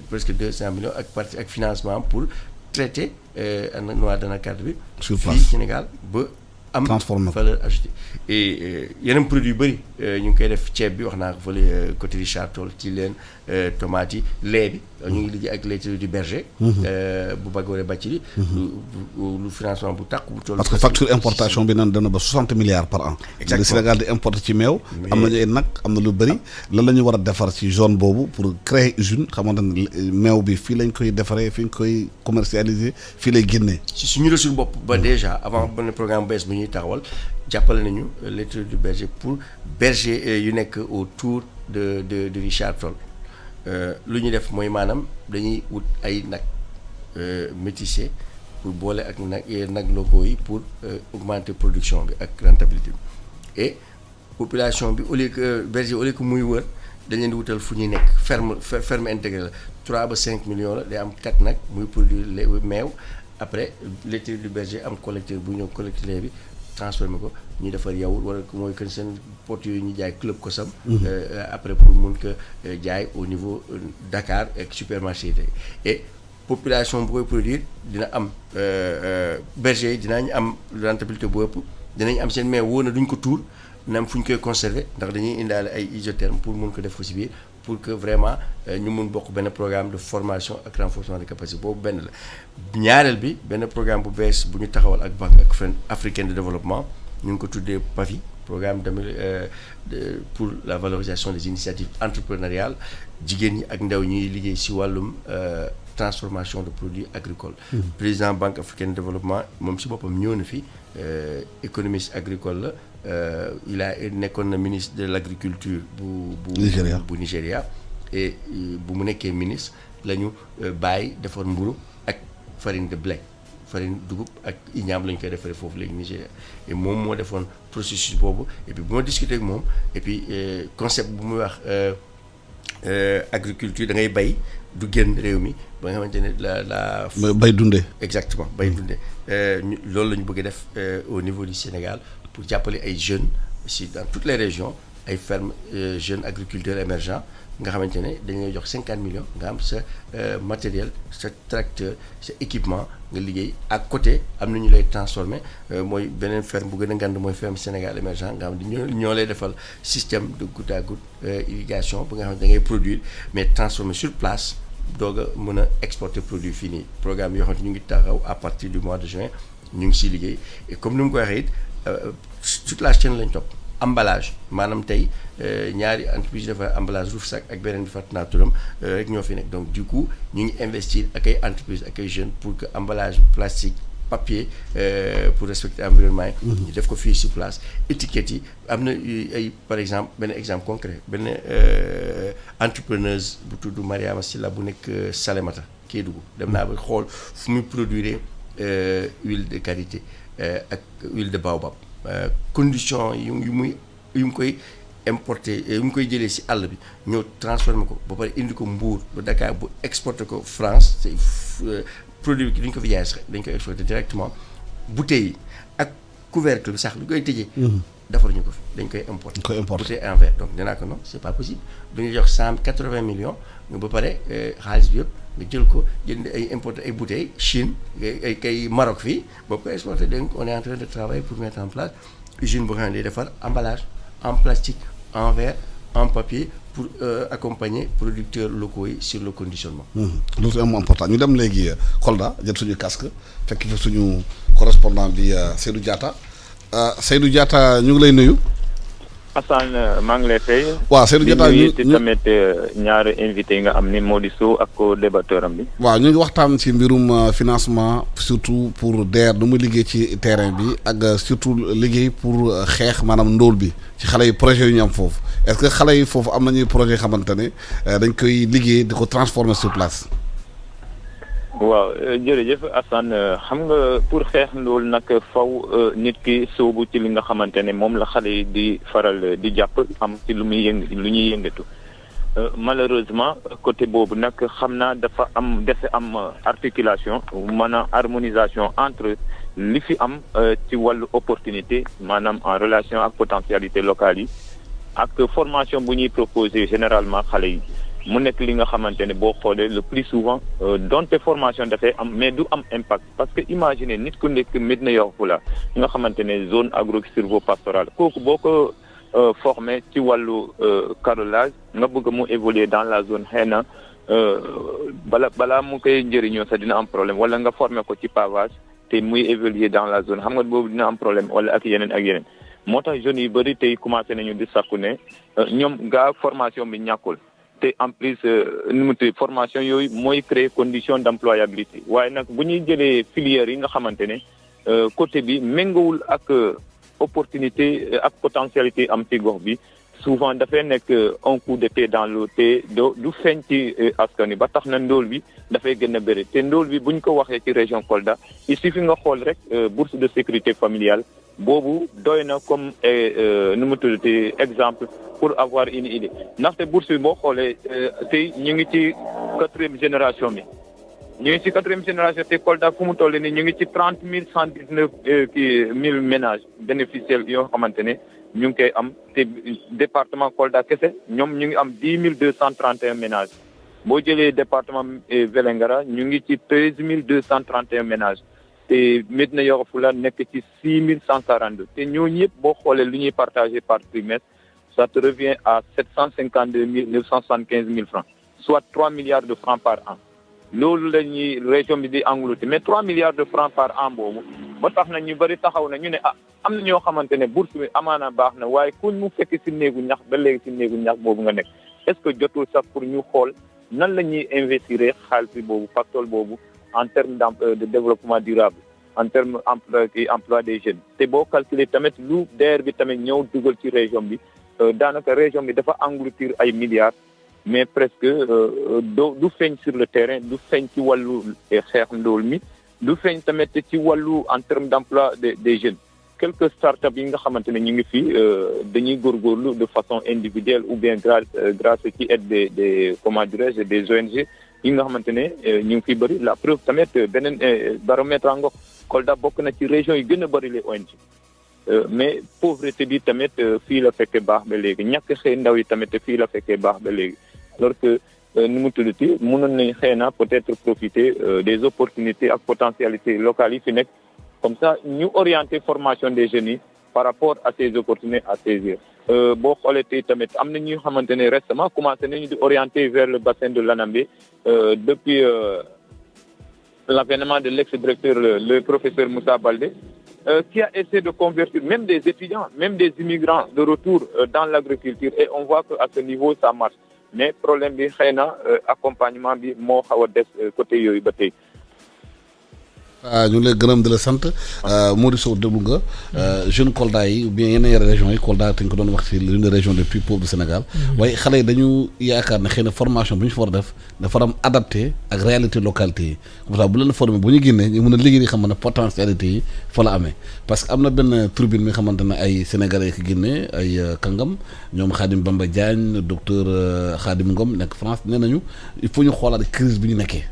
B: presque 200 millions ak partie ak financement pour traiter noix d'anacarde bi fii Sénégal ba am valeur ajoutée et yeneen produit yu bëri ñu ngi koy def ceeb bi wax naa ko fële côté Richard Toll ci leen tomate yi lait bi ñu ngi liggéey ak laiterie du berger bu Bagoore Bathily lu financement bu tàkk bu toll
A: parce que facture importation bi nan dana ba 60 milliards par an.
B: Exactement.
A: Le Sénégal di importer ci meew am nañu ay nag am na lu bëri lan la ñu war a defar ci zone boobu pour créer usine xamante ne meew bi fii lañ koy defaree fi ñu koy commercialiser fii lay génnee.
B: si suñu ressource bopp ba déjà avant benn programme bees bu ñuy taxawal jàppale nañu laiterie du berger pour berger yu nekk autour de Richard Toll lu ñu def mooy maanaam dañuy wut ay nag métissé pour boole ak nag locaux yi pour augmenter production bi ak rentabilité bi et population bi au lieu que berger au lieu que muy wër dañ leen di wutal fu ñuy nekk ferme intégrée la 3 ba 5 millions la day am 4 nag muy produire meew après laiterie du berger am collecteur bu ñëw collecter lait bi transformé ko ñu defar yawut wala mooy que seen pot yooyu ñu jaay club kosam après pour mun ko jaay au niveau Dakar ak supermarché yi et population bu koy produire dina am berger yi dinañ am rentabilité bu ëpp dinañ am seen mais wóor na duñ ko tuur dina am fu ñu koy conserver ndax dañuy indaale ay isotherme pour mun ko def ko si biir pour que vraiment ñu mun bokk benn programme de formation ak renforcement de capacité boobu benn la ñaareel bi benn programme bu bees bu ñu taxawal ak Banque africaine de développement ñu ngi ko tuddee PAVI programme pour la valorisation des initiatives entrepreneuriales jigéen ñi ak ndaw ñuy liggéey si wàllum transformation de produits agricoles. Président Banque africaine de développement moom si boppam ñëw na fi économiste agricole la il a nekkoon na ministre de l'agriculture bu Nigéria et bu mu nekkee ministre la ñu bàyyi defoon mburu ak farine de blé farine dugub ak iñaam la ñu koy defaree foofu léegi Nigéria et moom moo defoon processus boobu et puis bu ma discuter ak moom et puis concept bu muy wax agriculture da ngay bay du génn réew mi ba nga xamante ne la
A: bay dundee.
B: exactement bay dundee loolu la ñu bëgg a def au niveau du Sénégal pour jàppale ay jeunes aussi dans toutes les régions ay fermes jeunes agriculteurs émergents nga xamante ne dañu lay jox 50 millions nga am sa matériel sa tracteur sa équipement nga liggéey à côté am na ñu lay transformer mooy beneen ferme bu gën a ngand mooy ferme Sénégal émergent nga xam ne ñoo lay defal système de goutte à goutte irrigation bu nga xam ne da ngay produire mais transformer sur place doog a mën a exporter produit fini programme yoo xam ne ñu ngi taxaw à partir du mois de juin ñu ngi siy liggéey et comme ni mu ko waxee it toute la chaîne lañ topp emballage maanaam tey ñaari entreprise dafa emballage Roufsac ak beneen bi fàtt naa turam rek ñoo fi nekk donc du coup ñu ngi investir ak ay entreprise ak ay jeunes pour que emballage plastique papier pour respecter environnement yi ñu def ko fii sur place étiquettes yi am na ay par exemple benn exemple concret benn entrepreneuse bu tudd Mariama Silla bu nekk Salémata Kédougou dem naa ba xool fu muy produire huile de karité ak huile de baobab condition yu ngi koy importer yu ngi koy jëlee si àll bi ñëw transformer ko ba pare indi ko Mbour ba Dakar bu exporter ko France c'est produit bi duñ ko fi jaay sax dañ koy exporter directement bouteilles yi ak couvercle bi sax lu koy tëjee defaruñu ko fi dañ koy importer bouteille en verre donc dinaa ko non c'est pas possible duñu jox 180 millions nga ba pare xaalis bi yëpp nga jël ko jënd ay importer ay bouteilles Chine ay kay Maroc fii boo ko exporter donc on est en train de travailler pour mettre en place usine boo xam ne day defar emballage en plastique en verre en papier pour accompagner producteurs locaux yi sur le conditionnement.
A: loolu c'est important ñu dem léegi Kolda jël suñu casque fekk fi suñu correspondant bi Seydou Diatta Seydou Diatta ñu ngi lay nuyu.
D: Assane maa ngi lay fay.
A: waaw seen jotaay
D: ñu tamit ñaari invité yi nga am ni Mody Sow ak co-débatteur am bi.
A: waaw ñu ngi waxtaan ci mbirum financement surtout pour DER nu mu liggéey ci terrain bi ak surtout liggéey pour xeex maanaam ndóol bi ci xale yi projet yu ñu am foofu est-ce que xale yi foofu am nañuy projet xamante ne dañ koy liggéey di ko transformer sur place.
D: waaw jërëjëf Assane xam nga pour xeex loolu nag faw nit ki sóobu ci li nga xamante ne moom la xale yi di faral di jàpp am ci lu ñuy yëngatu malheureusement côté boobu nag xam naa dafa am articulation maanaam harmonisation entre li fi am ci wàllu opportunité maanaam en relation ak potentialité locale yi ak formation bu ñuy proposer généralement xale yi. mu nekk li nga xamante ne boo xoolee le plus souvent donte formation dafay am mais du am impact parce que imaginez nit ku nekk Médina Yoro Foulah nga xamante ne zone agro-silvopastorale kooku boo ko formé ci wàllu carrelage nga bëgg mu évoluer dans la zone xëy na balaa mu koy njëriñoo sax dina am problème wala nga formé ko ci pavage te muy évoluer dans la zone xam nga boobu dina am problème wala ak yeneen moo tax jeunes yu bëri tey commencé nañu di sakku ne ñoom gaa formation bi ñàkkul. te en plus formation yooyu mooy créer condition d'employabilité waaye nag bu ñuy jëlee filières yi nga xamante ne côté bi méngawul ak opportunité ak potentialité am ci gox bi souvent dafay nekk un coup d'épée dans l'eau te du feeñ ci askan wi ba tax na ndóol bi dafay gën a bëri te ndóol bi bu ñu ko waxee ci région Kolda il suffit nga xool rek bourse de sécurité familiale boobu doy na comme exemple pour avoir une idée ndaxte bourse bi boo xoolee tey ñu ngi ci 4e génération bi te Kolda fu mu toll nii ñu ngi ci 30,119 ménages bénéficiaires yoo xamante ne ñu ngi koy am te département Kolda kese ñoom ñu ngi am 10,231 ménages boo jëlee département Vélingara ñu ngi ci 13,231 ménages te Médina Yoro Foulah nekk ci 6,142 te ñooñu yëpp boo xoolee lu ñuy partagé par trimestre ça te revient à 752,975 francs soit 3 milliards de francs par an loolu la ñuy région bi di engloutir mais 3 milliards de francs par an boobu ba tax na ñu bëri taxaw na ñu ne am na ñoo xamante ne bourse bi amaana baax na waaye kuñ mu fekk ci néegu ñax ba léegi ci néegu ñax boobu nga nekk est-ce que jotul sax pour ñu xool nan la ñuy investir xaalis boobu facteur boobu en termes de développement durable en termes emploi des jeunes te boo calculer tamit lu DER bi tamit ñëw dugal ci région bi daanaka région bi dafa engloutir ay milliards mais presque du feeñ sur le terrain du feeñ ci wàllu xeex ndóol mi du feeñ tamit ci wàllu en termes d'emploi des jeunes quelques startups yi nga xamante ne ñu ngi fii dañuy góorgóorlu de façon individuelle ou bien grâce ci aide des comment dirais-je des ONG yi nga xamante ne ñu ngi fi bëri la preuve tamit beneen baromètre ngox Kolda bokk na ci région yi gën a bëri les ONG mais pauvreté bi tamit fii la fekkee baax ba léegi ñàkk xëy ndaw yi tamit fii la fekkee baax ba léegi alors que nu mu tuddati mënoon nañ xëy na peut-être profiter des opportunités ak potentialités locales yi fi nekk comme ça ñu orienter formation des jeunes yi par rapport à ces opportunités à saisir boo xoolee tey tamit am na ñu xamante ne récemment commencé nañu di orienter vers le bassin de l'Anambé depuis l'avènement de l'ex-directeur le professeur Moussa Baldé qui a essayé de convertir même des étudiants, même des immigrants de retour dans l'agriculture et on voit qu'à ce niveau ça marche mais problème bi xëy na accompagnement bi moo xaw a des côté yooyu ba tey.
A: ñu ngi lay gërëm di la sant Mody Sow déglu nga jeune Kolda yi ou bien yeneen régions yi Kolda te ñu ko doon wax ci l'une des régions les plus pauvres du Sénégal waaye xale yi dañu yaakaar ne xëy na formation bi ñu fa war a def dafa am adapté ak réalité localité yi comme ça bu leen formé bu ñu génnee ñu mën a liggéey di xamante ne potentialité yi fa la amee parce que am na benn tribune mi nga xamante ne ay sénégalais ki génnee ay kàngam ñoom Khadim Bamba Diagne docteur Khadim Ngom nekk France nee nañu il faut ñu xoolaat crise bi ñu nekkee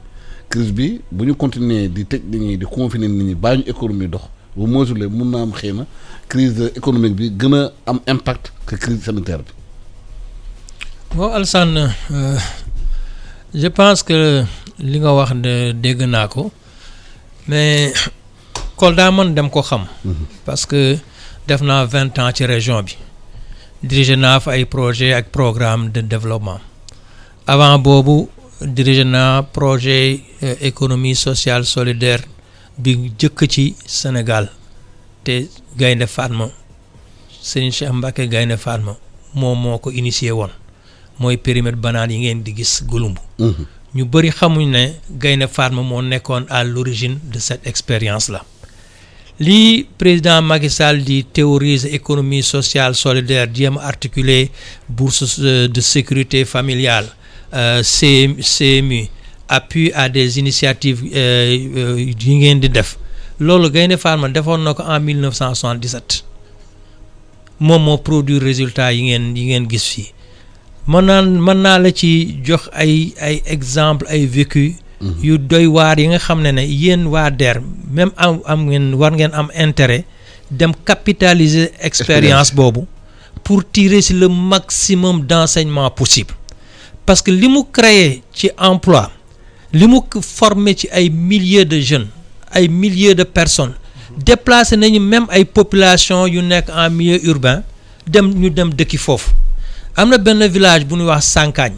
A: crise bi bu ñu continuer di tëj nit ñi di confiner nit ñi bàyyi ñu économie dox bu moytuwulee mun na am xëy na crise économique bi gën a am impact que crise sanitaire bi.
C: bon Alassane je pense que li nga wax de dégg naa ko mais Kolda man dem ko xam. parce que def naa 20 ans ci région bi dirigé naa fa ay projet ak programme de développement avant boobu. dirigé naa projet économie sociale solidaire bi jëkk ci Sénégal te Gaynde Fatma Serigne Cheikh Mbacké Gaïndé Fatma moom moo ko initié woon mooy périmètre banane yi ngeen di gis Gouloumbou. ñu bëri xamuñ ne Gaïndé Fatma moo nekkoon à l'origine de cette expérience là. lii président Macky Sall di théoriser économie sociale solidaire jéem a articuler bourse de sécurité familiale CMU appui à des initiatives yi ngeen di def loolu Gaïndé Fatma defoon na ko en 1977 moom moo produire résultat yi ngeen gis fii mën naa la ci jox ay exemple ay vécu yu doy waar yi nga xam ne yéen waa DER même am ngeen war ngeen am intérêt dem capitaliser expérience boobu pour tirer si le maximum d'enseignement possible parce que li mu créé ci emploi li mu formé ci ay milliers de jeunes ay milliers de personnes déplacé nañu même ay population yu nekk en milieu urbain dem dëkki foofu am na benn village bu ñuy wax Sankagne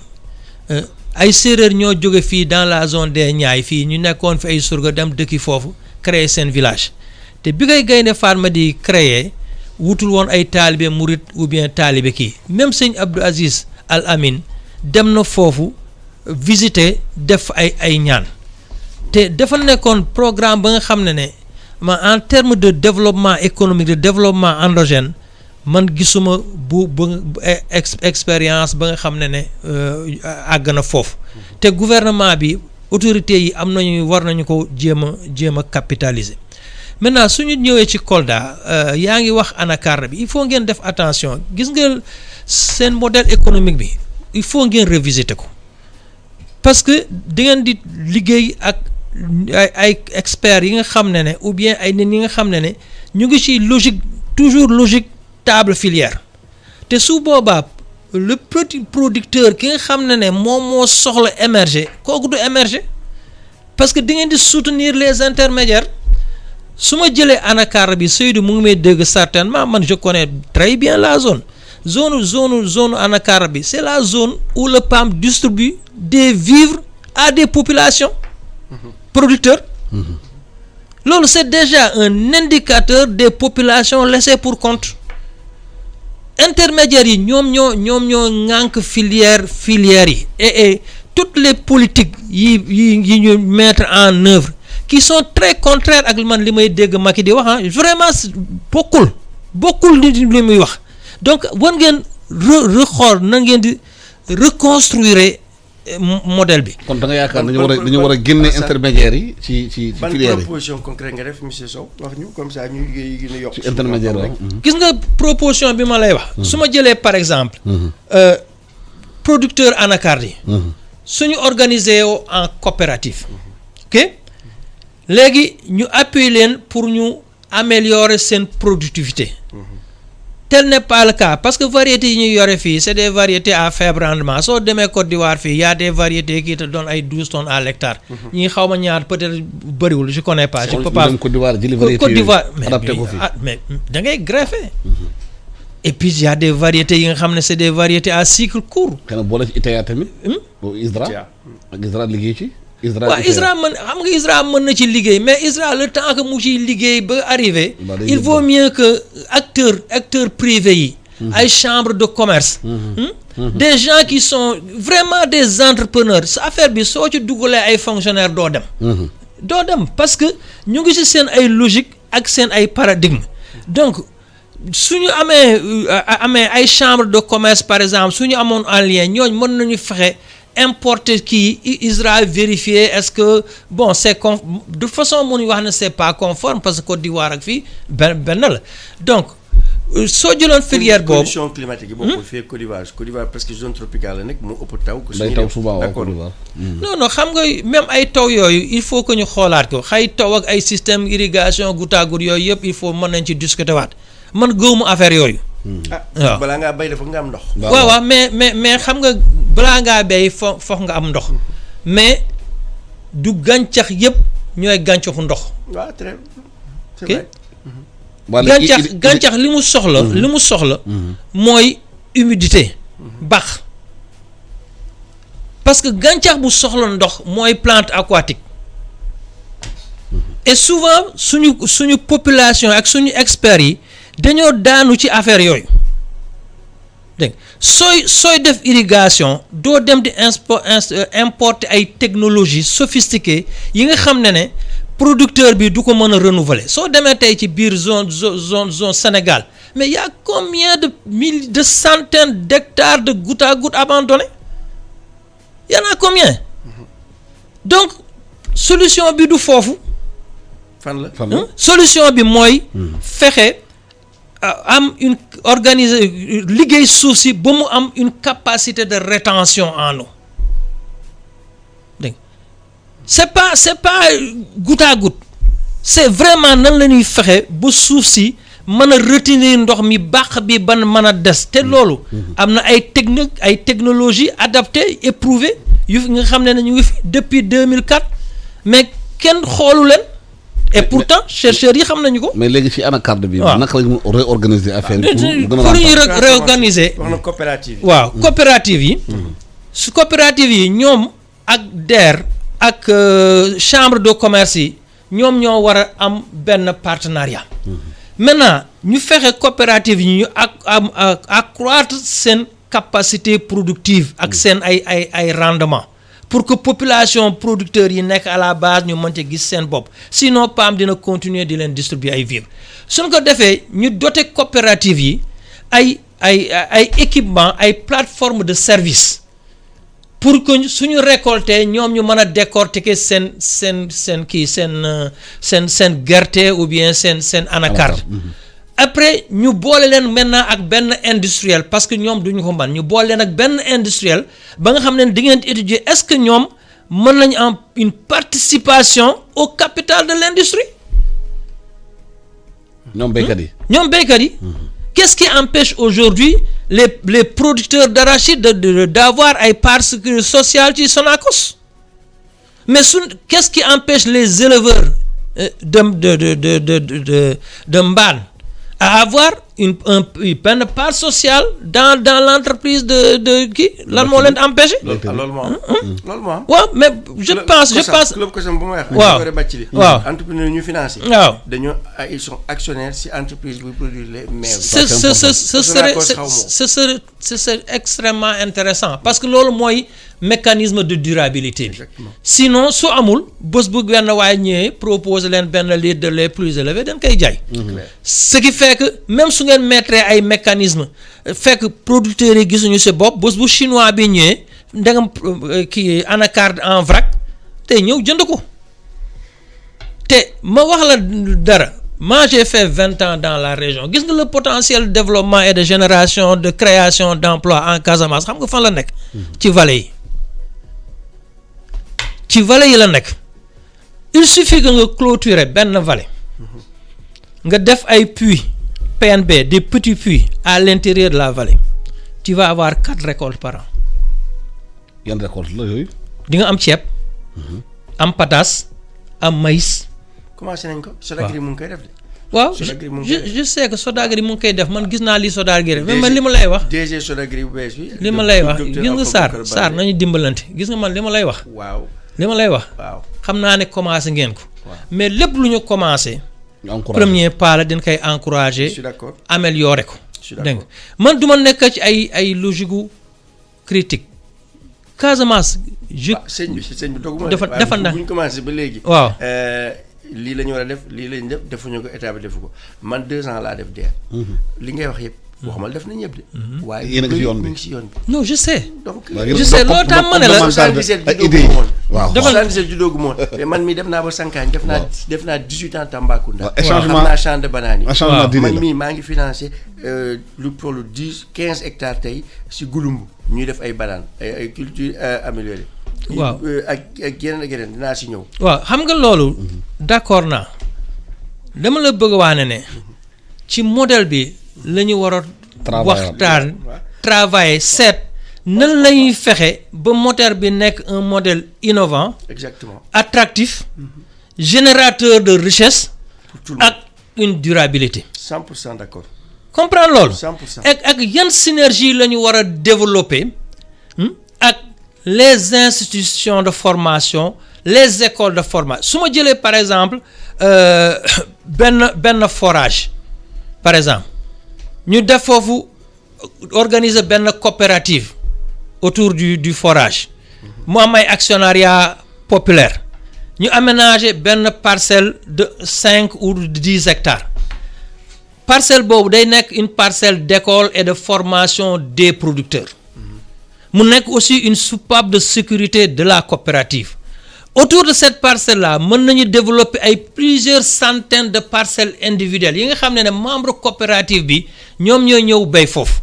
C: ay séeréer ñoo jóge fii dans la zone des Niayes fii ñu nekkoon fi ay surga dem dëkki foofu créer seen village te bi ngay Gaïndé Fatma di créer wutul woon ay taalibe murit ou bien taalibe kii même sëñ Abdou Aziz Al Amin dem na foofu visiter def ay ñaan te dafa nekkoon programme ba nga xam ne en termes de développement économique de développement endogène man gisuma bu expérience ba nga xam ne àgg na foofu te gouvernement bi autorités yi war nañu ko jéem a capitaliser maintenant suñu ñëwee ci Kolda yaa ngi wax anacarde bi il faut ngeen def attention gis nga seen modèle économique bi il faut ngeen revisiter ko parce que da ngeen di liggéey ak ay experts yi nga xam ne ou bien ay nit yi nga xam ne ñu ngi ci logique toujours logique table filière te su boobaa le petit producteur ki nga xam ne moom moo soxla émerger kooku du émerger parce que da ngeen di soutenir les intermédiaires su ma jëlee anacarde bi Seydou mu ngi may dégg certainement man je connais très bien la zone anacarde bi c'est la zone où le PAM distribue des vivres à des populations producteurs loolu c'est déjà un indicateur des populations laissées pour compte intermédiaires yi ñoom ñoo ŋànk filière yi et toutes les politiques yi ñu mettre en œuvre qui sont très contraires ak man li may dégg Macky di wax vraiment bokkul li muy wax donc war ngeen xool na ngeen di reconstruire modèle bi.
A: kon da nga yaakaar dañu war a génne intermédiaires yi ci filière yi.
B: ban proposition concrète nga def monsieur Sow wax ñu comme ça ñu gën a yokk.
A: ci intermédiaire waaw.
C: gis nga proposition bi ma lay wax. su ma jëlee par exemple. producteur anacarde yi. suñu organiser woo en coopérative. ok léegi ñu appuyer leen pour ñu améliorer seen productivité. tel n'est pas le cas parce que variétés yi ñuy yore fii c'est des variétés à faible rendement soo demee Côte d'Ivoire fii y a des variétés qui te donnent ay 12 tonnes à l'hectare. ñi xaw ma ñaar peut-être bëriwul je connais pas. je peux pas
A: Côte d'Ivoire
C: mais da ngay greffer. et puis y a des variétés yi nga xam ne c'est des variétés à cycle court.
A: xanaa boole ci ITA tamit. boobu ISRA ak ISRA liggéey ci.
C: waaw ISRA mën na ci liggéey mais ISRA le temps que mu ciy liggéey ba arrivé il vaut mieux que acteurs privés yi ay chambres de commerce des gens qui sont vraiment des entrepreneurs sa affaire bi soo ci dugalee ay fonctionnaires doo dem parce que ñu ngi ci seen ay logique ak seen ay paradigme donc suñu amee ay chambres de commerce par exemple suñu amoon en lien ñooñ mën nañu fexe importer kii ISRA vérifier est-ce que bon c'est de façon mënuñ wax ne c'est pas conforme parce que Côte d'Ivoire ak fii benn la donc soo jëloon filière boobu
B: condition climatique yi bokkul fii Côte d'Ivoire parce que zone tropicale la nekk moo ëpp taw que
A: day taw souvent waa Côte d'Ivoire
C: non xam nga même ay taw yooyu il faut que ñu xoolaat ko xay taw ak ay système irrigation goutte à goutte yooyu yëpp il faut mën nañ ci discuter waat man gëwuma affaire yooyu
B: waaw balaa ngaa bay dafa nga am ndox.
C: waaw mais xam nga balaa ngaa bay foog nga am ndox mais du gàncax yëpp ñooy gàncaxu ndox.
B: waaw très c'est vrai.
C: gàncax li mu soxla. mooy humidité. bax parce que gàncax bu soxla ndox mooy plante aquatique. et souvent suñu population ak suñu experts yi dañoo daanu ci affaire yooyu dégg sooy def irrigation doo dem di importer ay technologies sophistiquées yi nga xam ne producteur bi du ko mën a renouveler soo demee tey ci biir zone Sénégal mais y a combien de centaines d'hectares de goutte à goutte abandonnés y en a combien donc solution bi du foofu
B: fan la
C: solution bi mooy fexe am une organiser liggéey suuf si ba mu am une capacité de rétention en eau dégg c'est pas goutte à goutte c'est vraiment nan la ñuy fexe ba suuf si mën a retenir ndox mi bàq bi ban mën a des te loolu am na ay technologies adaptées éprouvées yu nga xam ne ñu ngi fi depuis 2004 mais kenn xoolu leen et pourtant chercheurs yi xam nañu ko.
A: mais léegi ci anacarde bi. waaw naka la ñu réorganiser affaire yi.
C: pour ñu réorganiser.
B: wax na coopérative yi.
C: waaw coopérative yi. su coopérative yi ñoom ak DER ak chambre de commerce yi ñoom ñoo war a am benn partenariat. maintenant ñu fexe coopérative yi ñu accroître seen capacité productive ak seen ay rendement pour que population producteurs yi nekk à la base ñu mënte gis seen bopp sinon PAM dina continuer di leen distribuer ay vivres suñ ko defee ñu doter coopérative yi ay équipement ay plateforme de service pour que suñu récolter ñoom ñu mën a décortiquer seen gerte ou bien seen anacarde après ñu boole leen maintenant ak benn industriel parce que ñoom duñu ko mën ñu boole leen ak benn industriel ba nga xam ne di ngeen étudier est-ce que ñoom mën nañu am une participation au capital de l'industrie.
A: ñoom béykat yi. Qu'est-ce qui empêche aujourd'hui les producteurs d'arachide d'avoir ay parts sociales ci Sonacos mais qu'est-ce qui empêche les éleveurs de mbaan à avoir une part sociale dans l'entreprise de kii lan moo leen empêché.
B: loolu moo am.
C: waaw mais je pense.
B: club COSAM bu ma wax.
C: waaw
B: entrepreneur ñu financé.
C: waaw
B: dañoo ils sont actionnaires si entreprise buy produire les meew.
C: ce serait extrêmement intéressant parce que loolu mooy mécanisme de durabilité bi. sinon su amul bés bu benn waaye ñëwee proposer leen benn litre de lait plus élevé dañ koy jaay. ce qui fait que même su ngeen mettre ay mécanisme fekk producteurs yi gisuñu si bopp bés bu chinois bi ñëwee ndegam kii anacarde en vrac te ñëw jënd ko te ma wax la dara moi j'ai fait 20 ans dans la région gis nga le potentiel de développement et de génération de création d'emplois en Casamance xam nga fan la nekk ci vallée yi la nekk il suffit que nga clôturer benn vallée nga def ay puits PNB des petits puits à l'intérieur de la vallée tu vas avoir 4 récoltes par an.
A: yan récolte la yooyu.
C: di nga am ceeb. am pataas am maïs.
B: commencé nañ ko. Sodagri mu ngi koy def de.
C: waaw je sais que Sodagri mu ngi koy def man gis naa li Sodagri def mais man li ma lay wax.
B: DG Sodagri bu bees bi.
C: li ma lay wax gis nga Sarr nañu dimbalante gis nga man li ma lay wax.
B: waaw
C: li ma lay wax.
B: waaw
C: xam naa ne commencé ngeen ko. mais lépp lu ñu commencé. premier pas la dañ koy encourager.
B: je suis d'accord
C: améliorer ko. dégg nga man du ma nekk ci ay logique gu critique Casamance.
B: sëñ bi doguma
C: dafa
B: bu ñu commencé ba léegi.
C: waaw
B: lii la ñu war a def lii la ñu def defuñu ko état bi defu ko man 2 ans laa def DER. li ngay wax yëpp. waxumal def nañ ñëpp de. waaye
A: yéen a ngi
B: si yoon bi.
C: non je sais.
B: donc
C: je sais loolu tam ma ne la.
B: 77 juddoogu moon. waaw 77 juddoogu moon. te man mii def naa ba Sankaañ def naa 18 ans Tambacounda.
A: échangement
B: xam naa champ de banane yi.
A: échangement d'idées
B: man mii maa ngi financé lu tollu 15 hectares tey si Gouloumbou ñuy def ay banane ay culture améliorée.
C: waaw
B: ak yeneen dinaa si ñëw.
C: waaw xam nga loolu. d'accord naa dama la bëgg a waane ne ci modèle bi la ñu war a waxtaan travailler seet nan la ñuy fexe ba moteur bi nekk un modèle innovant.
B: Exactement.
C: Attractif. Générateur de richesse. ak une durabilité.
B: 100% d'accord.
C: comprendre loolu.
B: 100%.
C: ak yan synergie la ñu war a développer ak les institutions de formation les écoles de formation su ma jëlee par exemple benn forage par exemple ñu def foofu organiser benn coopérative autour du forage mu am ay actionnariat populaire ñu aménager benn parcelle de 5 ou 10 hectares parcelle boobu day nekk une parcelle d'école et de formation des producteurs mu nekk aussi une soupape de sécurité de la coopérative autour de cette parcelle là mën nañu développer ay plusieurs centaines de parcelles individuelles yi nga xam ne membre coopérative bi ñoom ñooy ñëw béy foofu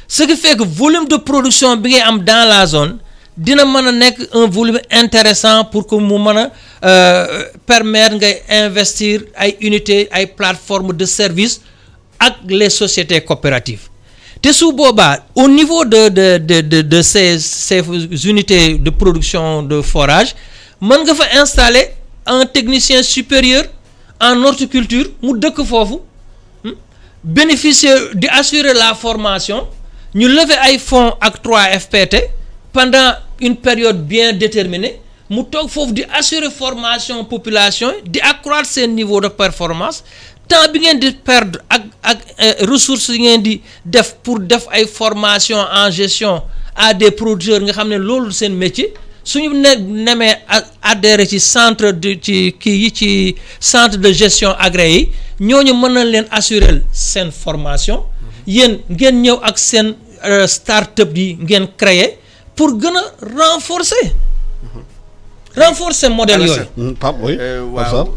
C: ce qui fait que volume de production bi ngay am dans la zone dina mën a nekk un volume intéressant pour que mu mën a permettre ngay investir ay unités ay plateformes de services ak les sociétés coopératives te su boobaa au niveau de ces unités de production de forage mën nga fa installer un technicien supérieur en horticulture mu dëkk foofu bénéficier di assurer la formation ñu lever ay fonds ak 3FPT pendant une période bien déterminée mu toog foofu di assurer formation population di accroître seen niveau de performance temps bi ngeen di perdre ak ressources yi ngeen di def pour def ay formation en gestion à des producteurs nga xam ne loolu seen métier suñu nemee adhéré ci centre de ci kii yi ci centre de gestion agréé yi ñooñu mën nañ leen assurer seen formation yéen ngeen ñëw ak seen start-up yi ngeen créer pour gën a renforcer modèle yooyu.
A: Pape oui.
B: waaw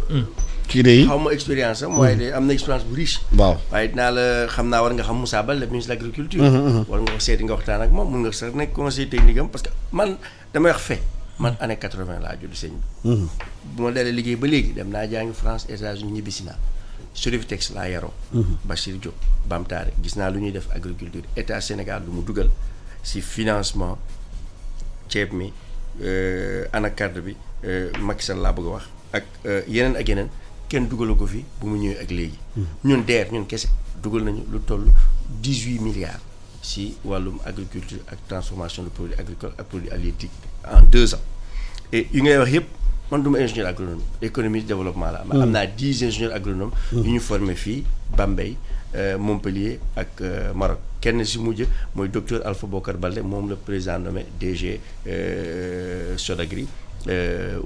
A: kii de
B: xaw ma expérience am waaye de am na expérience bu riche.
A: waaw
B: waaye dinaa la xam naa war nga xam Moussa Bal le ministre de l'agriculture. war nga ko seeti nga waxtaan ak moom mun nga sax nekk conseil technique am parce que man damay wax fait man année 80 laa judd sëñ bi. bu ma dalee liggéey ba léegi dem naa jàngi France États-Unis ñibbisi naa Sodefitex laa yaroo. Bachir Diop Bamtaare gis naa lu ñuy def agriculture état Sénégal lu mu dugal si financement ceeb mi anacarde bi Macky Sall laa bëgg a wax ak yeneen ak yeneen. kenn dugalu ko fi bu mu ñëwee ak léegi ñun DER ñun kese dugal nañu lu toll 18 milliards si wàllum agriculture ak transformation de produits agricoles ak produits halieutiques en 2 ans et yu ngay wax yëpp man du ma ingénieur agronome économie de développement la am naa 10 ingénieurs agronomes yu ñu formé fii Bambey Montpellier ak Maroc kenn si mujj mooy docteur Alpha Bokar Balde moom le président nommé DG Sodagri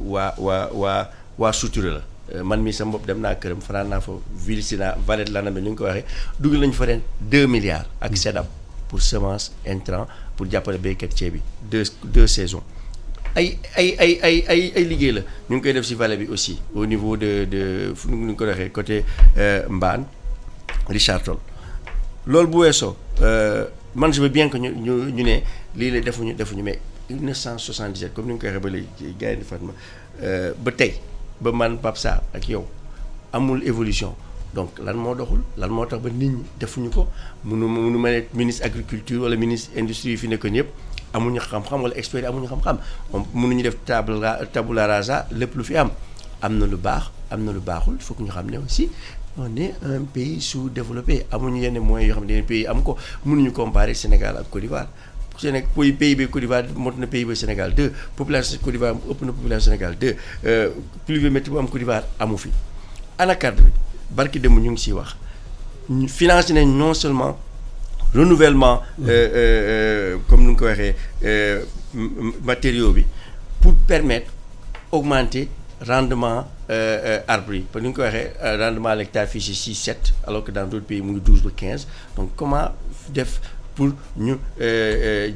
B: waa Soutouré la man mii sama bopp dem naa këram fanaan naa fa Vilsina Valette Lanambe ni nga ko waxee dugal nañu fa ren 2 milliards ak SEDAP pour semence intrant pour jàppale béykat ceeb bi deux saisons ay liggéey la ñu ngi koy def si vallée bi aussi au niveau de fu ñu ko waxee côté Mbane Richard Toll loolu bu weesoo man je veux bien que ñu ne lii la defuñu mais 1977 comme ni nga ko waxee ba léegi gars yi di Fatma ba tey ba man Pape Sarr ak yow amul évolution donc lan moo doxul lan moo tax ba nit ñi defuñu ko munu ma ne ministre agriculture wala ministre industrie yi fi nekkoon yëpp amuñu xam-xam wala expert amuñu xam-xam moom mënuñu def tabula rasa lépp lu fi am na lu baax am na lu baaxul il faut que ñu xam ne aussi on est un pays sous-développé amuñu yenn moyens yoo xam ne yenn pays am ko mënuñu comparer Sénégal ak Côte d'Ivoire Sénégal PIB Côte d'Ivoire mot na PIB Sénégal 2 population Côte d'Ivoire ëpp na population Sénégal 2 pluviométrie bu am Côte d'Ivoire amu fi anacarde bi barki dem ñu ngi siy wax financé nañ non seulement renouvellement comme nu nga ko waxee matériaux bi pour permettre augmenter rendement arbre yi parce que ni nga ko waxee rendement à l'hectare fii si 6-7 alors que dans d'autres pays mu ngi 12 ba 15 donc comment def pour ñu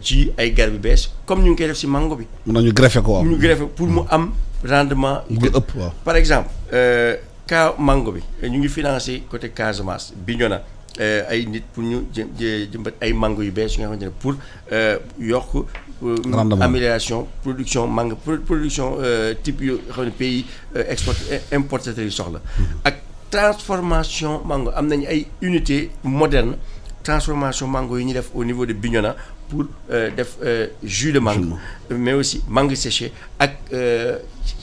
B: ji ay garab yu bees comme ñu ngi koy def si mango bi.
A: mën nañu greffer ko waaw.
B: ñu greffer pour mu am rendement.
A: bu ëpp waaw.
B: par exemple cas mango bi ñu ngi financé côté Casamance Bignona ay nit pour ñu jëmbat ay mango yu bees yu nga xamante ne pour yokk. amélioration production mango production type yu xam ne pays importateurs yi soxla. ak transformation mango am nañu ay unités modernes. transformation mango yi ñuy def au niveau de Bignona pour def jus de mango mais aussi mangue séché ak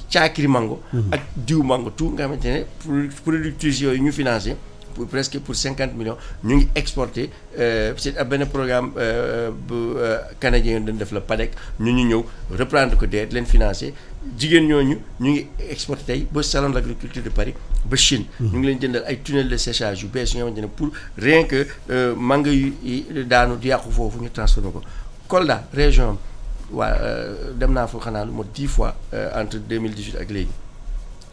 B: caakiri mango ak diw mango tout nga xamante ne productrices yooyu ñu financé pour presque pour 50 millions ñu ngi exporté c'est benn programme bu canadien dañ def la PADEC ñu ñëw reprendre ko DER leen financer jigéen ñooñu ñu ngi exporté tey ba salon de l'agriculture de Paris ba Chine. ñu ngi leen jëndal ay tunnel de séchage yu bees yu nga xamante ne pour rien que mangue yu daanu di yàqu foofu ñu transformé ko Kolda région waa dem naa fa xanaa lu mot 10 fois entre 2018 ak léegi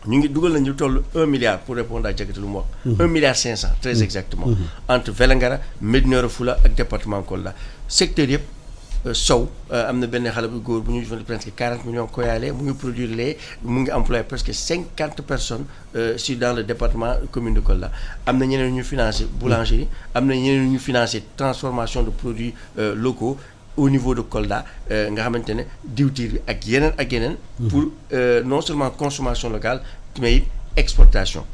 B: ñu ngi dugal nañu toll 1 milliard pour répondre à Diakhaté lu mu wax. 1 milliard 500 très exactement. entre Vélingara Médina Yoro Foulah ak département Kolda secteur yëpp. Sow am na benn xale bu góor bu ñuy jënd presque 40 millions koyaale mu ngi produire lait mu ngi employé presque 50 personnes sur dans le département commune de Kolda am na ñeneen ñu financé boulangerie am na ñeneen ñu financé transformation de produits locaux au niveau de Kolda nga xamante ne diwtiir bi ak yeneen pour non seulement consommation locale mais exportation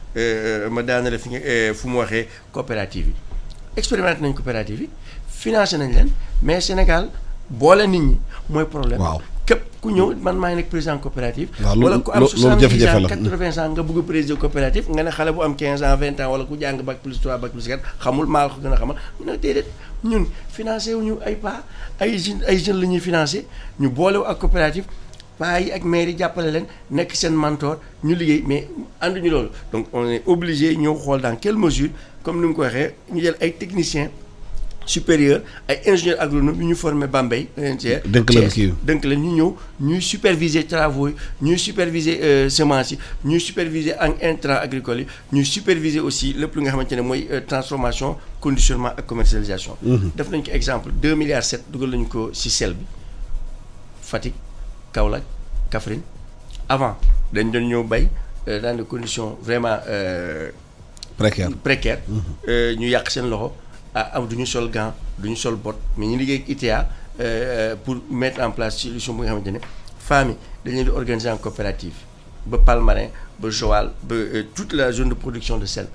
B: ma daanale fi nga fu mu waxee coopérative yi expérimenté nañ coopérative yi financé nañ leen mais Sénégal boole nit ñi mooy problème.
A: waaw
B: képp ku ñëw man maa ngi nekk président coopérative.
A: waaw
B: wala ku am 70 ans
A: la
B: 80 ans nga bëgg a président coopérative nga ne xale bu am 15 ans 20 ans wala ku jàng bac plus 3 bac plus 4 xamul maa ko gën a xamal ñu ne déedéet ñun financé wuñu ay pas ay jeunes la ñuy financé ñu boolewu ak coopérative paa yi ak maire yi jàppale leen nekk seen mentor ñu liggéey mais ànduñu loolu donc on est obligé ñëw xool dans quelle mesure comme ni mu ko waxee ñu jël ay techniciens. supérieur ay ingénieur agronome yu ñu formé Bambey. dënk leen ñu ñëw ñuy superviser travaux yi ñuy superviser semences yi ñuy superviser intrants agricoles yi ñuy superviser aussi lépp lu nga xamante ne mooy transformation conditionnement ak commercialisation. def nañ ko exemple 2 milliards 7 dugal nañu ko ci sel bi Fatick Kaolack Kaffrine avant dañ doon ñëw bay dans des conditions vraiment précaires ñu yàq seen loxo. am du ñu sol gant du ñu sol bot mais ñu liggéey ak ITA pour mettre en place solution bu nga xamante ne femmes yi dañu leen di organiser en coopérative ba Palmarin ba Joal ba toute la zone de production de sel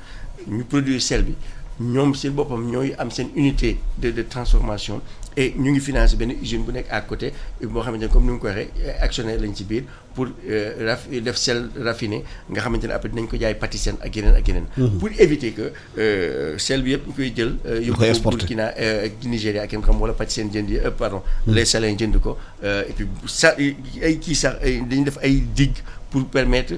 B: ñu produire sel bi ñoom seen boppam ñooy am seen unité de transformation et ñu ngi financé benn usine bu nekk à côté boo xamante ne comme ni mu ko waxee actionnaire lañ ci biir pour def sel raffiné nga xamante ne après dinañ ko jaay Patisen ak yeneen. pour éviter que sel bi yëpp ñu koy jël. yóbbu ko Burkina ak Nigéria ak xam wala Patisen jënd pardon. les salins jënd ko et puis sax ay kii sax dañuy def ay digue. pour permettre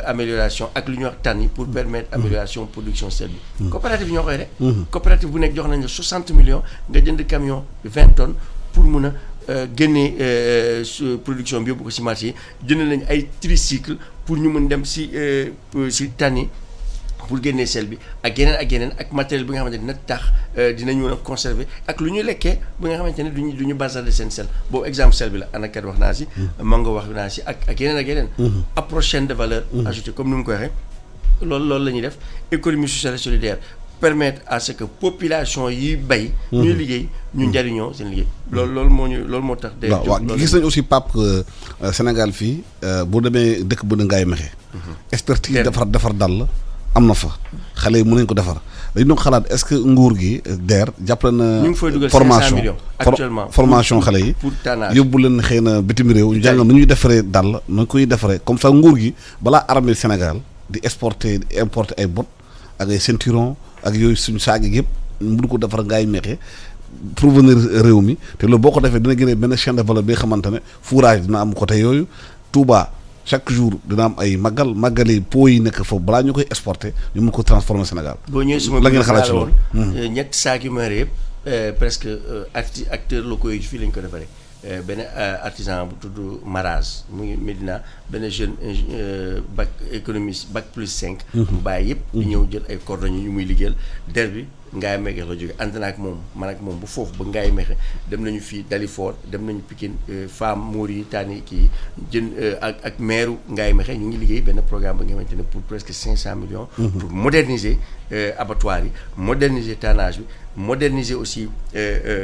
B: amélioration ak lu ñuy wax tànn pour permettre amélioration production sel bi. coopérative ñoo koy rek. coopérative bu nekk jox nañu 60 millions nga jënd camion 20 tonnes pour mun a génnee production bi yóbbu ko si marché yi jënd nañu ay tricycle pour ñu mun dem si tànn yi pour génnee sel bi ak yeneen ak matériel bi nga xamante ne dina tax dinañ mën a conserver ak lu ñu lekkee bi nga xamante ne du ñu bazarder seen sel boobu exemple sel bi la anakat wax naa si mango wax naa si ak yeneen approche chaîne de valeur ajoutée comme ni mu ko waxee loolu la ñuy def économie sociale et solidaire permettre à ce que population yi bay ñuy liggéey ñu njariñoo seen liggéey loolu moo tax de
A: waaw gis nañu aussi Pape Sénégal fii boo demee dëkk bu ne Ngaye Mékhé expertise defar dal am na fa xale yi mën nañu ko defar dañu doon xalaat est-ce que nguur gi DER jàppale na formation xale yi yóbbu leen xëy na bitim réew ñu jàng nu ñuy defaree dàll nu koy defaree comme ça nguur gi balaa armée Sénégal di exporter di importer ay bot ak ay ceinturon ak yooyu suñu saag yi yëpp mënu ko defar Ngaye Mékhé pour venir réew mi te loolu boo ko defee dina génne benn chaîne de valeur bi nga xamante ne fourrage dina am côté yooyu Touba chaque jour dina am ay màggali po yi nekk foofu balaa ñu koy exporter ñu mun ko transformer Sénégal.
B: boo ñëwee suma
A: la ngeen xalaat ci loolu
B: ñetti saak yu ma yëpp presque acteurs locaux yi fii lañ ko defaree benn artisan bu tudd Maraz mu ngi Médina benn jeune bac économiste bac plus 5. mu bàyyi yëpp. di ñëw jël ay cordonniers ñu muy liggéeyal der bi Ngaye Mékhé la jóge ànd na ak moom man ak moom bu foofu ba Ngaye Mékhé dem nañu fii Dalifort dem nañu Pikine femme Mour yi tànni kii jën ak maire Ngaye Mékhé ñu ngi liggéey benn programme ba nga xamante ne pour presque 500 millions. pour moderniser abattoir yi moderniser tannage bi moderniser aussi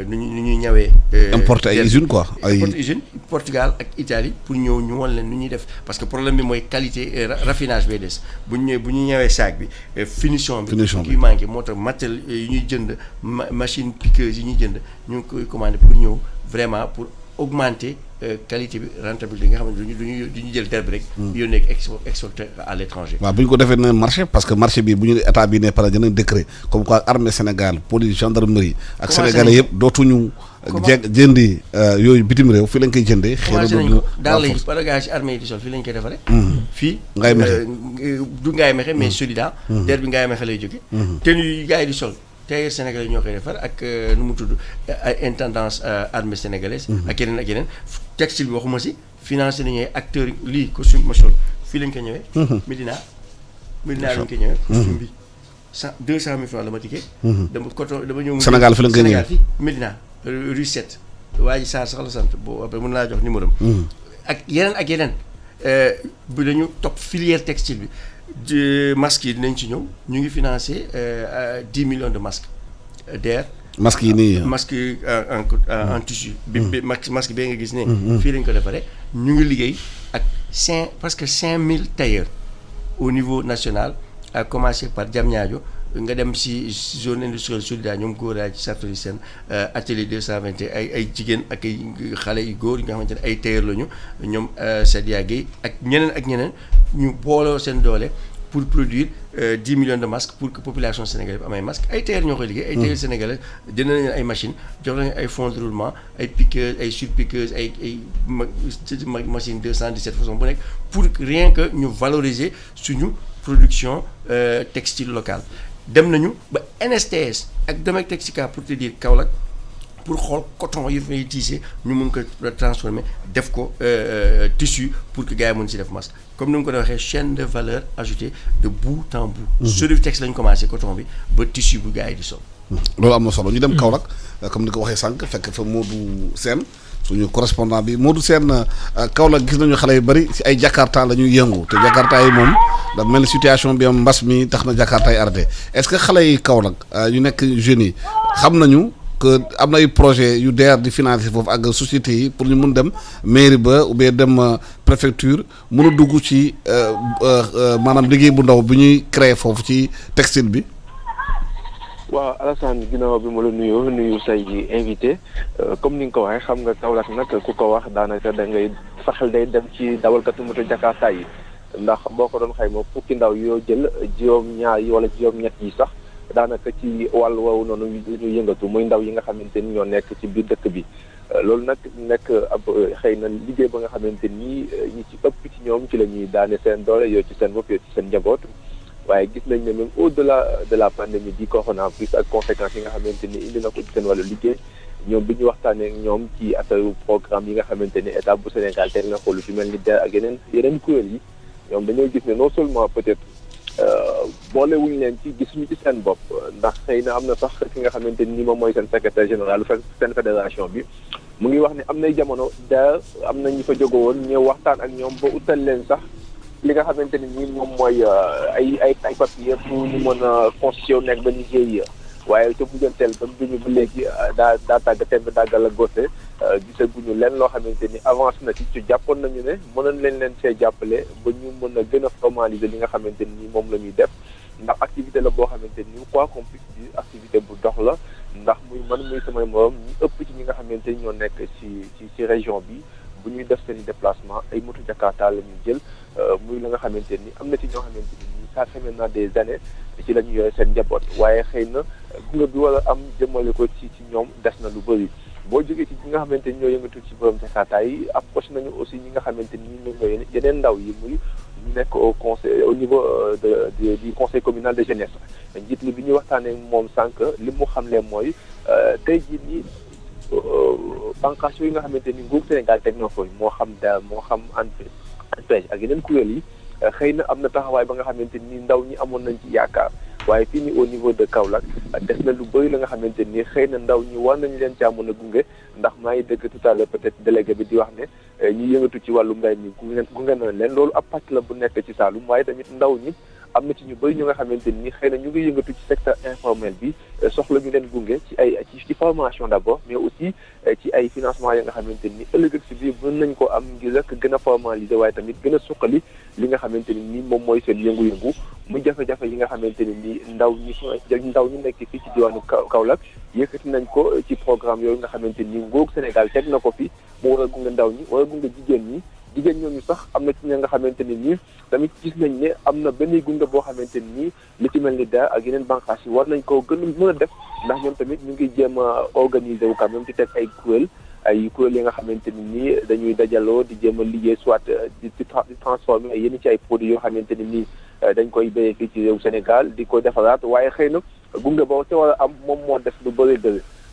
B: nu ñuy ñawee.
A: importer ay usines quoi
B: importer usine Portugal ak Italie pour ñëw ñu won leen nu ñuy def parce que problème bi mooy qualité raffinage bay des bu ñu ñëwee sac bi finition bi kii manqué moo tax matériel yi ñuy jënd machine piqueuse yi ñuy jënd ñu ngi koy commandé pour ñëw vraiment pour augmenter qualité bi rentabilité nga xam ne duñu jël terre bi rek. yónnee exporté à l'étranger.
A: waaw bu ñu ko defee na marché parce que marché bi bu ñu état bi ne par exemple décret comme quoi armée Sénégal police gendarmerie. ak sénégalais yëpp dootuñu. jëndi yooyu bitim réew fii lañ koy jëndee. xëy na du
B: daal lay bagage armée yi di sol fii lañ koy defaree. fii
A: Ngaye Mékhé
B: du Ngaye Mékhé mais Solida. der bi Ngaye Mékhé lay jóge. tenue yi gars yi di sol tailleur sénégalais ñoo koy defar ak nu mu tudd ay intendance armée sénégalaise. ak yeneen textile bi waxuma si financé nañu ay acteurs lii costume ma sol fii lañ koy ñëwee. Medina lañ koy ñëwee. costume bi 200 000 francs la ma tikkee. dama ñëw.
A: Sénégal fi lañ koy ñëwee
B: Sénégal fii Medina. rue 7 waa ji Sarr sax la sant boo après mën naa jox numéro am. ak yeneen bu dañu topp filière textile bi masques yi dinañ ci ñëw ñu ngi financé 10 millions de masques DER.
A: masques yi nii.
B: masques yi en tissu. masque bee nga gis ne. fii lañ ko defaree ñu ngi liggéey ak presque 5000 tailleurs au niveau national à commencer par Diamniadio nga dem si zone industrielle Solida ñoom góor yaa ci Sartori Sène atelier 221 ay jigéen ak ay xale yu góor yi nga xamante ne ay tailleur lañu ñoom Sadia Gueye ak ñeneen ñu booloo seen doole pour produire 10 millions de masques pour que population sénégalaise bi am ay masques ay tailleur ñoo koy liggéey. ay tailleur sénégalais jënd nañu ay machines jox nañu ay fonds de roulement ay piqueuses ay surpiqueuses ay machine 217 façon bu nekk pour rien que ñu valoriser suñu production textile locale. dem nañu ba NSTS ak Domec Textica pour te dire Kaolack pour xool coton yi fay tiissé ñu mun ko transformer def ko tissu pour que gars yi mën si def masque comme ni mu ko waxee chaîne de valeur ajoutée de bout en bout. Sodefitex lañ commencé coton bi ba tissu bu gars yi di sol.
A: loolu am na solo ñu dem Kaolack comme ni ko waxee sànq fekk fa Modou Sène suñu correspondant bi Modou Sène Kaolack gis nañu xale yu bëri si ay Jakarta la ñuy yëngu te Jakarta yi moom da mel ni situation bi am mbas mi tax na Jakarta yi arrêté est-ce que xale yi Kaolack yu nekk jeunes yi xam nañu que am na ay projet yu DER di financer foofu ak sociétés yi pour ñu mun dem mairie ba ou bien dem préfecture mun a dugg ci maanaam liggéey bu ndaw bi ñuy créer foofu ci textile bi.
E: waaw Alassane ginnaaw bi ma la nuyu say invité comme ni nga ko waxee xam nga Kaolack nag ku ko wax daanaka da ngay saxel day dem ci dawalkatu moto Jakarta yi ndax boo ko doon xayma fukki ndaw yoo jël juróom-ñaar yi wala juróom-ñett yi sax daanaka ci wàll woowu noonu ñu yëngatu muy ndaw yi nga xamante ni ñoo nekk ci biir dëkk bi loolu nag nekk ab xëy na liggéey ba nga xamante ni ñi ci ëpp ci ñoom ci la ñuy daane seen doole yoo ci seen bopp yoo ci seen njaboot. waaye gis nañ ne même au-delà de la pandémie di coronavirus ak conséquences yi nga xamante ni indi na ko ci seen wàllu liggéey ñoom bi ñu waxtaanee ak ñoom ci affaire programme yi nga xamante ni état bu Sénégal teg na ko lu ci mel ni DER ak yeneen kuréel yi ñoom dañoo gis ne non seulement peut-être boolewuñu leen ci gisuñu ci seen bopp ndax xëy na am na sax ki nga xamante ni moom mooy seen secrétaire général seen fédération bi mu ngi wax ne am nay jamono DER am na ñu fa jóge woon ñëw waxtaan ak ñoom ba utal leen sax li nga xamante ni nii moom mooy ay papier pour ñu mën a constitué nekk ba ñu GIE waaye ca mujjanteel ba duñu ba léegi daa tàgg temb dàggal a gose gisaguñu leen loo xamante ni avance na ci jàppoon nañu ne mënoon leen see jàppale ba ñu mën a gën a formaliser li nga xamante ni moom la ñuy def ndax activité la boo xamante ni quoi qu'on puisse dire activité bu dox la ndax muy man muy samay morom ñu ëpp ci ñi nga xamante ni ñoo nekk ci région bi bu ñuy def seen i déplacement ay moto Jakarta la ñuy jël muy la nga xamante ni am na ci ñoo xamante ni ça fait maintenant des années ci la ñu yore seen njaboot waaye xëy na gunge bi war a am jëmale ko ci ñoom des na lu bëri boo jógee ci ñi nga xamante ni ñoo yëngatu ci borom Jakarta yi approché nañu aussi ñi nga xamante ni ñoom ñooy yeneen ndaw yi muy ñu nekk au conseil au niveau du conseil communal de jeunesse njiit li bi ñuy waxtaanee moom sànq li mu xamle mooy tey jii nii bànqaas yi nga xamante ni nguur Sénégal teg na ko moo xam DER moo xam ANPEJ ak yeneen kuréel yi xëy na am na taxawaay ba nga xamante ni ndaw ñi amoon nañ ci yaakaar waaye fii nii au niveau de Kaolack des na lu bëri la nga xamante ni xëy na ndaw ñi war nañ leen caa mën a gunge ndax maa ngi dégg tout à l'heure peut-être délégué bi di wax ne ñi yëngatu ci wàllu mbay mi gunge na leen loolu ab pàcc la bu nekk ci Saloum waaye tamit ndaw ñi am na ci ñu bëri ñu nga xamante ni xëy na ñu ngi yëngatu ci secteur informel bi soxla ñu leen gunge ci formation d'abord mais aussi ci ay financement yi nga xamante ni ëllëg ak si biir mën nañ ko am ngir rek gën a formaliser waaye tamit gën a suqali li nga xamante ni moom mooy seen yëngu-yëngu mu jafe-jafe yi nga xamante ni ndaw ñi nekk fii ci diwaanu Kaolack yëkkati nañ ko ci programme yooyu nga xamante ni nguurug Sénégal teg na ko fi mu war a gunge ndaw ñi war a gunge jigéen ñooñu sax am na ci ña nga xamante ni nii tamit gis nañ ne am na benn gunge boo xamante ni li ci mel ni DER ak yeneen bànqaas yi war nañ koo gën a mën a def ndax ñoom tamit ñu ngi jéem a organiser wu quand même di teg ay kuréel yi nga xamante ni nii dañuy dajaloo di jéem a liggéey soit di transformer yenn ci ay produits yoo xamante ni nii dañ koy béyee fii ci réew Sénégal di ko defaraat waaye xëy na gunge boobu te war a am moom moo def lu bëri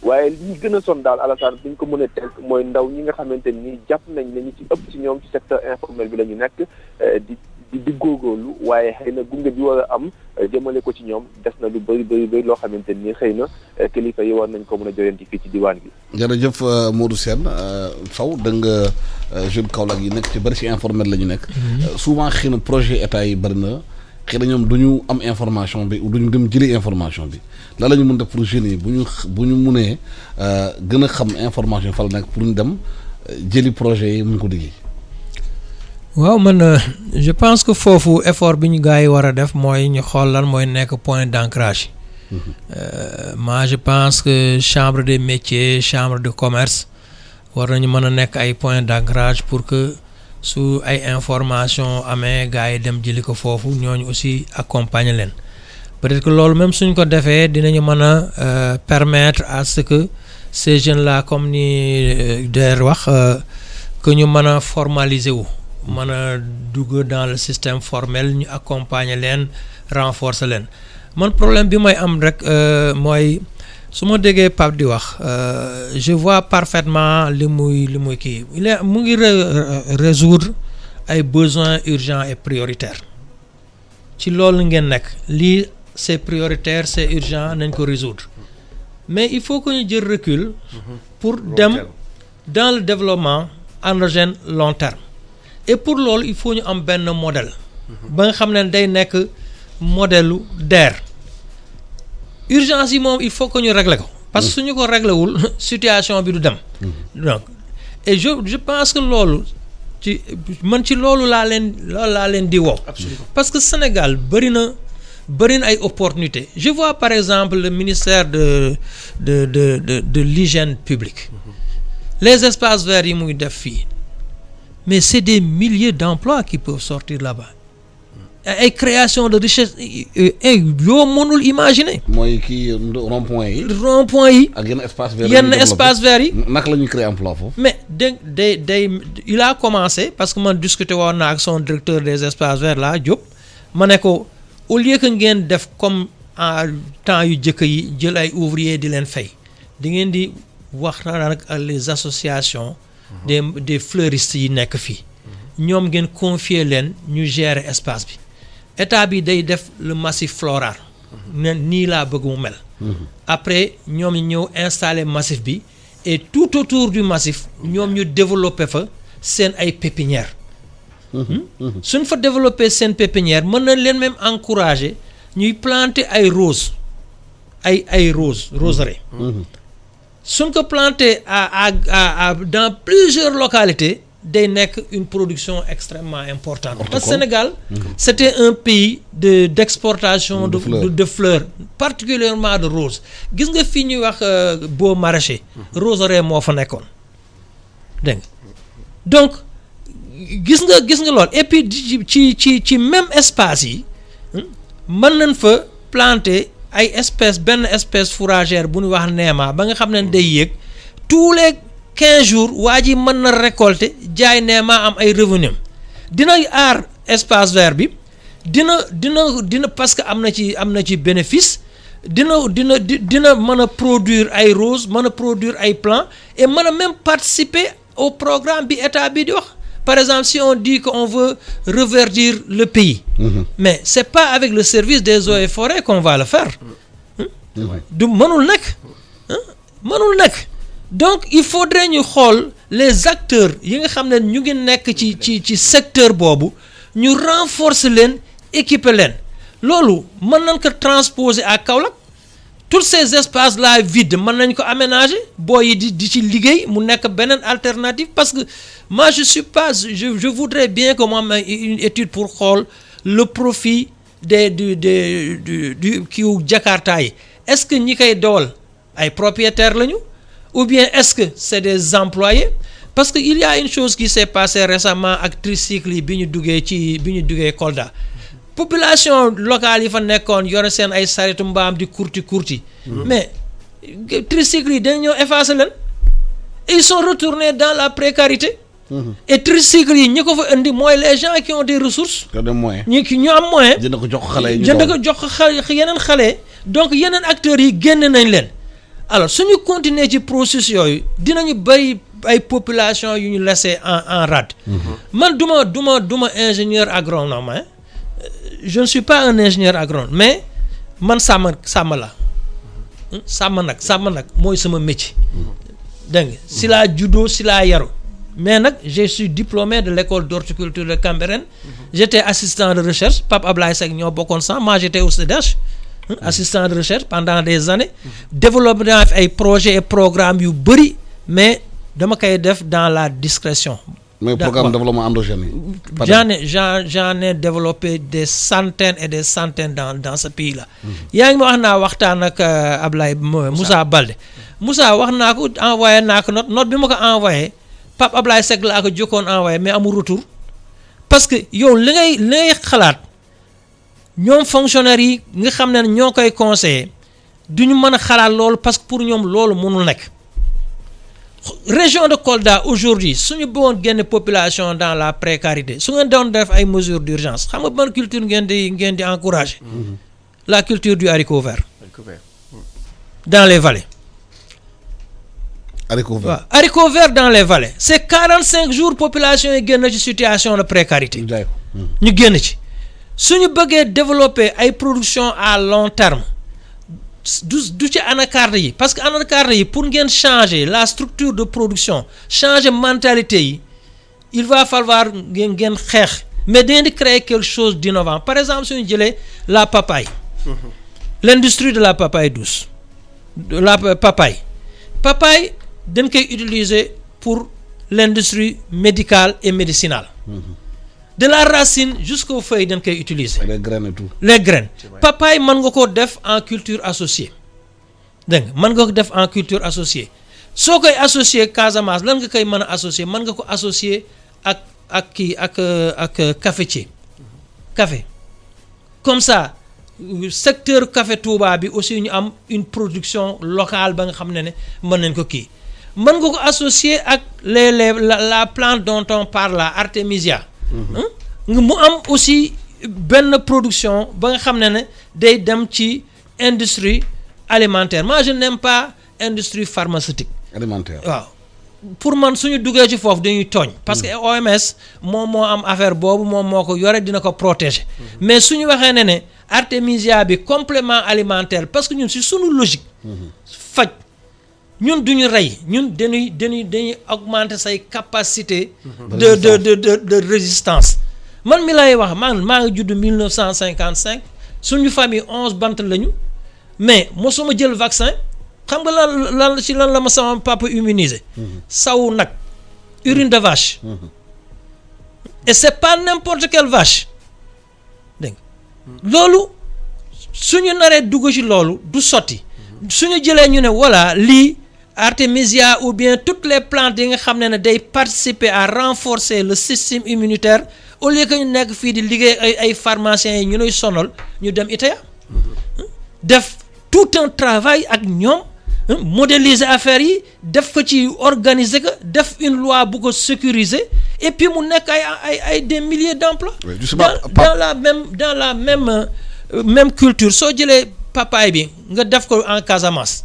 E: waaye li ñu gën a sonn daal Alassane bi ñu ko mën a tënk mooy ndaw ñi nga xamante ni jàpp nañ ne ñi ci ëpp ci ñoom ci secteur informel bi la ñu nekk di góorgóorlu waaye xëy na gunge bi war a am jëmale ko ci ñoom des na lu bëri loo xamante ni xëy na kilifa yi war nañ ko mën a joyanti fii ci diwaan bi.
A: jërëjëf Modou Sène Sow da nga jeune Kaolack yi nekk ci bëri ci informel la ñu nekk. souvent xëy na projet état yi bëri na. xëy na ñoom du ñu am information bi du ñu dem jëli information bi lan la ñu mën def pour jeunes yi bu ñu mënee gën a xam information fa la nekk pour ñu dem jëli projet yi mun ko liggéey.
C: waaw man je pense que foofu effort bi ñu gars yi war a def mooy ñu xool lan mooy nekk point d'ancrage. moi je pense que chambre des métiers chambre de commerce war nañu mën a nekk ay point d'ancrage pour que. su ay information amee gars yi dem jëli ko foofu ñooñu aussi accompagner leen peut-être que loolu même suñ ko defee dinañu mën a permettre à ce que ces jeunes là comme ni DER wax que ñu mën a formaliser wu mën a dugg dans le système formel ñu accompagner leen renforcer leen man problème bi may am rek mooy su ma déggee Pape di wax je vois parfaitement li muy kii mu ngi résoudre ay besoins urgents et prioritaires ci loolu ngeen nekk lii c'est prioritaire c'est urgent nañ ko résoudre mais il faut que ñu jël recul pour dem dans le développement endogène long terme et pour loolu il faut ñu am benn modèle ba nga xam ne day nekk modèlu DER urgence yi moom il faut que ñu régler ko parce que suñu ko régler wul situation bi du dem donc et je pense que loolu ci loolu laa leen di woo parce que Sénégal bëri na ay opportunités je vois par exemple le ministère de l'hygiène publique les espaces verts yi muy def fii mais c'est des milliers d'emplois qui peuvent sortir là-bas ay création de richesse yoo mënul imaginer.
A: mooy kii rond-point yi.
C: ak
A: yenn
C: espace vert yi
A: naka la ñuy créer emploi foofu.
C: mais day il a commencé parce que man discuter woon naa ak son directeur des espaces verts là Diop ma ne ko au lieu que ngeen def comme en temps yu jëkk yi jël ay ouvriers di leen fay di ngeen di waxtaan ak les associations. des fleuristes yi nekk fii. ñoom ngeen confier leen ñu gérer espace bi. état bi day def le massif floral ne nii laa bëgg mu mel après ñoom ñu ñëw installer massif bi et tout autour du massif ñoom ñu développer fa seen ay pépinières suñ fa développer seen pépinière mën na leen même encourager ñuy planter ay roses ay roseraie suñ ko planter à dans plusieurs localités day nekk une production extrêmement importante parce que Sénégal c'était un pays d'exportation de fleurs particulièrement de roses gis nga fii ñuy wax beau maraîcher roseraie moo fa nekkoon dégg nga donc gis nga lool et puis ci même espace yi mën nañ fa planter ay benn espèce fourragère bu ñu wax neema ba nga xam ne day yéeg tous les 15 jours waa ji mën na récolter jaay neema am ay revenu dina aar espace vert bi dina parce que am na ci bénéfice dina mën a produire ay roses mën a produire ay plants et mën a même participer au programme bi état bi di wax par exemple si on dit qu'on veut reverdir le pays mais c'est pas avec le service des eaux et forêts qu'on va le faire du mënul nekk donc il faudrait ñu xool les acteurs yi nga xam ne ñu ngi nekk ci secteur boobu ñu renforcer leen équiper leen loolu mën nañ ko transposer à Kaolack tous ces espaces là vides mën nañ ko aménager booy yi di ci liggéey mu nekk beneen alternative parce que moi je suis pas je voudrais bien que mu am une étude pour xool le profit du kiiw Jakarta yi est-ce que ñi koy dawal ay propriétaires lañu ou bien est-ce que c'est des employés parce que il y a une chose qui s'est passée récemment ak tricycle yi bi ñu duggee Kolda population locale yi fa nekkoon yore seen ay saretu mbaam di kurti mais tricycle yi dañ ñoo effacer leen ils sont retournés dans la précarité et tricycle yi ñi ko fa indi mooy les gens qui ont des ressources ñu am moyen
A: jënd ko jox xale yi
C: yeneen xale donc yeneen acteurs yi génn nañ leen alors suñu continuer ci processus yooyu dinañu bari ay population yu ñu laisser en rade man duma ingénieur agronome je ne suis pas un ingénieur agronome mais man sàmm la sàmm nag mooy sama métier dégg nga si laa juddoo si laa yaru mais nag je suis diplômé de l'école d'horticulture de Cambérène j'étais assistant de recherche Pape Ablaye Seck ñoo bokkoon sax moi j'étais au CEDES assistant de recherche pendant des années développé naa fi ay projets et programmes yu bëri mais dama koy def dans la discrétion.
A: mais programme développement endogène yi.
C: j'en ai développé des centaines et des centaines dans ce pays là. yaa ngi ma wax naa waxtaan ak Ablaye Moussa Balde. Moussa wax naa ko envoyé naa ko note bi ma ko envoyé Pape Ablaye Seck laa ko jokkoon envoyé mais amul retour parce que yow li ngay xalaat ñoom fonctionnaires yi nga xam ne ñoo koy conseiller du ñu mën a xalaat loolu parce que pour ñoom loolu mënul nekk. région de Kolda aujourd'hui suñu bëggoon génne population dans la précarité su ngeen doon def ay mesures d'urgence xam nga ban culture ngeen di encourager la culture du haricot vert dans les vallées haricot vert dans les vallées c'est 45 jours population yi génn ci situation de précarité ñu génn ci suñu bëggee développer ay production à long terme du ci anacarde yi parce que anacarde yi pour ngeen changer la structure de production changer mentalité yi il va falloir ngeen xeex mais dañu di créer quelque chose d'innovant par exemple suñu jëlee la papaye l'industrie de la papaye douce de la papaye dañ koy utiliser pour l'industrie médicale et médicinale de la racine jusqu'aux feuilles dañ koy utiliser.
A: les graines et tout.
C: les graines papaye mën nga ko def en culture associée dégg nga mën nga ko def en culture associée soo koy associer Casamance lan nga koy mën a associer mën nga ko associer ak cafetier café comme ça secteur café Touba bi aussi ñu am une production locale ba nga xam ne mën nañ ko kii mën nga ko associer ak la plante dont on parle la artémisia mu am aussi benn production ba nga xam ne day dem ci industrie alimentaire moi je n'aime pas industrie pharmaceutique
A: alimentaire
C: waaw pour man suñu duggee ci foofu dañuy tooñ parce que OMS moom moo am affaire boobu moom moo ko yore dina ko protéger mais suñu waxee ne artémisia bi complément alimentaire parce que ñun si suñu logique faj ñun duñu rey ñun dañuy augmenter say capacité de résistance man mi lay wax maa ngi judd 1955 suñu famille 11 bant lañu mais mosuma jël vaccin xam nga lan la ma sama papa immunisé saw nag urine de vache et c'est pas n'importe quelle vache dégg nga loolu suñu naree dugg ci loolu du sotti suñu jëlee ñu ne voilà lii artémisia ou bien toutes les plantes yi nga xam ne day participer à renforcer le système immunitaire au lieu que ñu nekk fii di liggéey ay pharmaciens yi ñu nuy sonal ñu dem ITA def tout un travail ak ñoom modéliser affaire yi def ko ci organiser ko def une loi bu ko sécuriser et puis mu nekk ay des milliers d'emplois dans la même culture soo jëlee papaye bi nga def ko en Casamance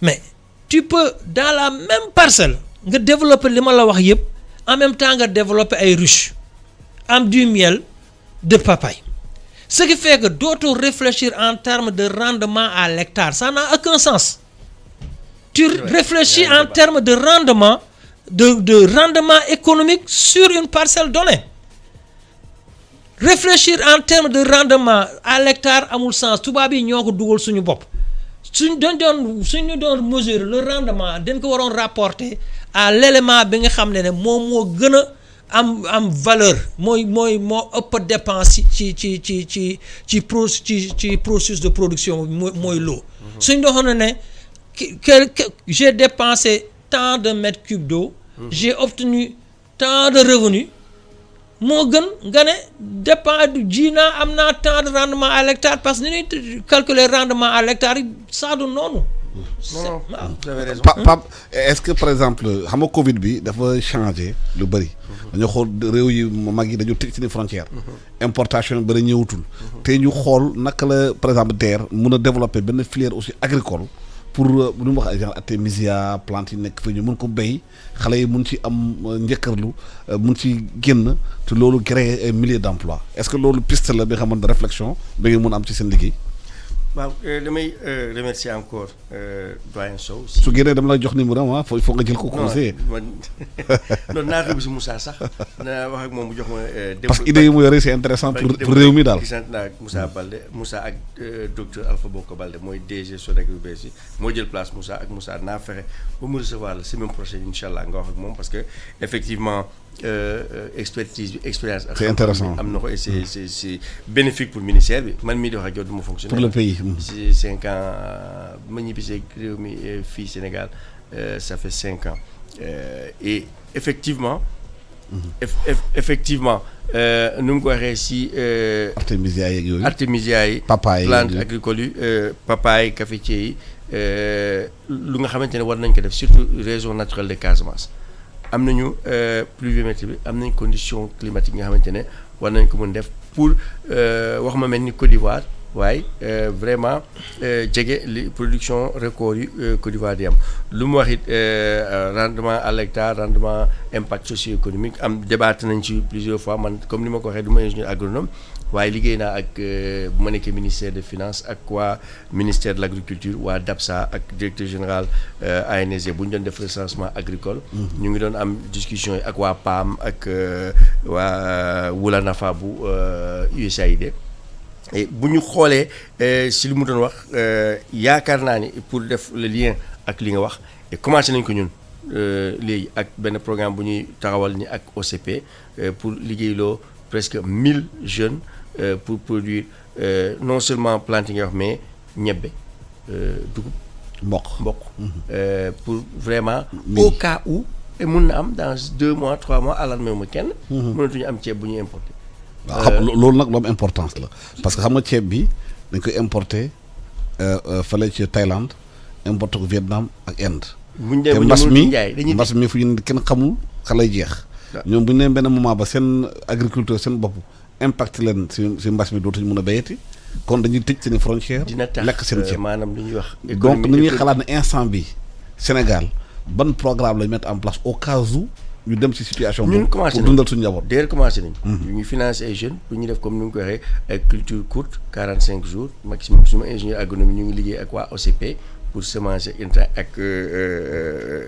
C: mais tu peux dans la même parcelle nga développer li ma la wax yëpp en même temps nga développer ay ruches am du miel de papaye ce qui fait que dootoo réfléchir en termes de rendement à l'hectare ça n'a aucun sens tu réfléchis en termes de rendement de rendement économique sur une parcelle donnée réfléchir en termes de rendement à l'hectare amul sens tubaab yi ñoo ko dugal suñu bopp suñu doon mesurer le rendement dañ ko waroon rapporter à l'élément bi nga xam ne moom moo gën a am valeur moo ëpp dépense ci processus de production mooy l'eau suñ doxoon ne que j'ai dépensé tant de mètres cubes d'eau j'ai obtenu tant de revenus moo gën nga ne dépend ji naa am naa tant de rendement à l'hectare parce que ni ñuy calculer rendement à l'hectare saa du noonu.
B: non vous avez raison.
A: Pape est-ce que par exemple xam nga Covid bi dafa changé lu bëri. dañoo xool réew yi mag yi dañoo tëj seen frontière. importation bëri ñëwatul. te ñu xool naka la par exemple DER mun a développer benn filière aussi agricole. pour lu mu wax genre artémisia plante yi nekk fi ñu mun ko béy xale yi mun ci am njëkkarlu mun ci génn te loolu créer ay milliers d'emplois est-ce que loolu piste la bi nga xamante ne réflexion bi ngeen mun am ci seen liggéey.
B: waaw damay remercier encore doyen Sow.
A: su génnee dama la jox numéro am il faut nga jël ko conseiller.
B: non naa ko si Moussa sax naa wax ak moom mu jox ma.
A: parce que idée yi mu yore c'est intéressant pour réew mi daal.
B: sant naa Moussa Balde Moussa ak docteur Alpha Boko Balde mooy DG Sonac yu bees yi moo jël place Moussa ak Moussa naa fexe ba mu recevoir la semaine prochaine incha allah nga wax ak moom parce que effectivement. Expertise bi expérience.
A: C'est intéressant
B: am na ko et c'est bénéfique pour ministère bi man mii di wax ak yow du ma fonctionner.
A: pour le pays.
B: si 5 ans ma ñibbisee réew mi fii Sénégal ça fait 5 ans et effectivement. Effectivement nu mu ko waxee si.
A: artémisia yeeg yooyu.
B: artémisia yi.
A: papaye
B: plante agricole yi papaye cafetier yi lu nga xamante ne war nañ ko def surtout réseau naturel de Casamance. am nañu pluviométrie bi am nañ condition climatique yi nga xamante ne war nañ ko mën def pour wax ma mel ni Côte d'Ivoire waaye vraiment jege li production record yi Côte d'Ivoire di am lu mu wax it rendement à l'hectare rendement impact socio-économique am débatté nañ ci plusieurs fois man comme ni ma ko waxee du ma ingénieur agronome waaye liggéey naa ak bu ma nekkee ministère des finances ak waa ministère de l'agriculture waa DAPSA ak directeur général ANSD bu ñu doon def recensement agricole. ñu ngi doon am discussion yi ak waa PAM ak waa Wula Nafa bu USAID. et bu ñu xoolee si li mu doon wax yaakaar naa ni pour def le lien ak li nga wax et commencé nañ ko ñun léegi ak benn programme bu ñuy taxawal ni ak OCP pour liggéeyloo presque 1000 jeunes. Pour produire non seulement plante yi nga wax mais ñebbe dugub mboq pour vraiment au cas où mun na am dans 2 mois 3 mois alarmé wu ma kenn mënatuñu am ceeb bu ñuy importer
A: waaw xam loolu nag lu am importance la parce que xam nga ceeb bi dañ koy importer fële ci Thaïlande importer ko Vietnam ak Inde te mbas mi fu ñu kenn xamul xa lay jeex ñoom bu ñu nee benn moment ba seen agriculteur seen bopp impact leen si mbas mi dootuñu mën a béyati kon dañuy tëj seen frontière lekk seen ceeb
B: maanaam lu ñuy wax
A: donc ni ñuy xalaat ne instant bi Sénégal ban programme lañ mettre en place au cas où ñu dem si situation
B: ñun
A: pour dundal suñu njaboot
B: d'ailleurs commencé nañ ñu financer ay jeunes pour ñu def comme ni nga ko waxee ay culture courte 45 jours maximum suma ingénieur agronomie ñu ngi liggéey ak waa OCP pour semencer intrant ak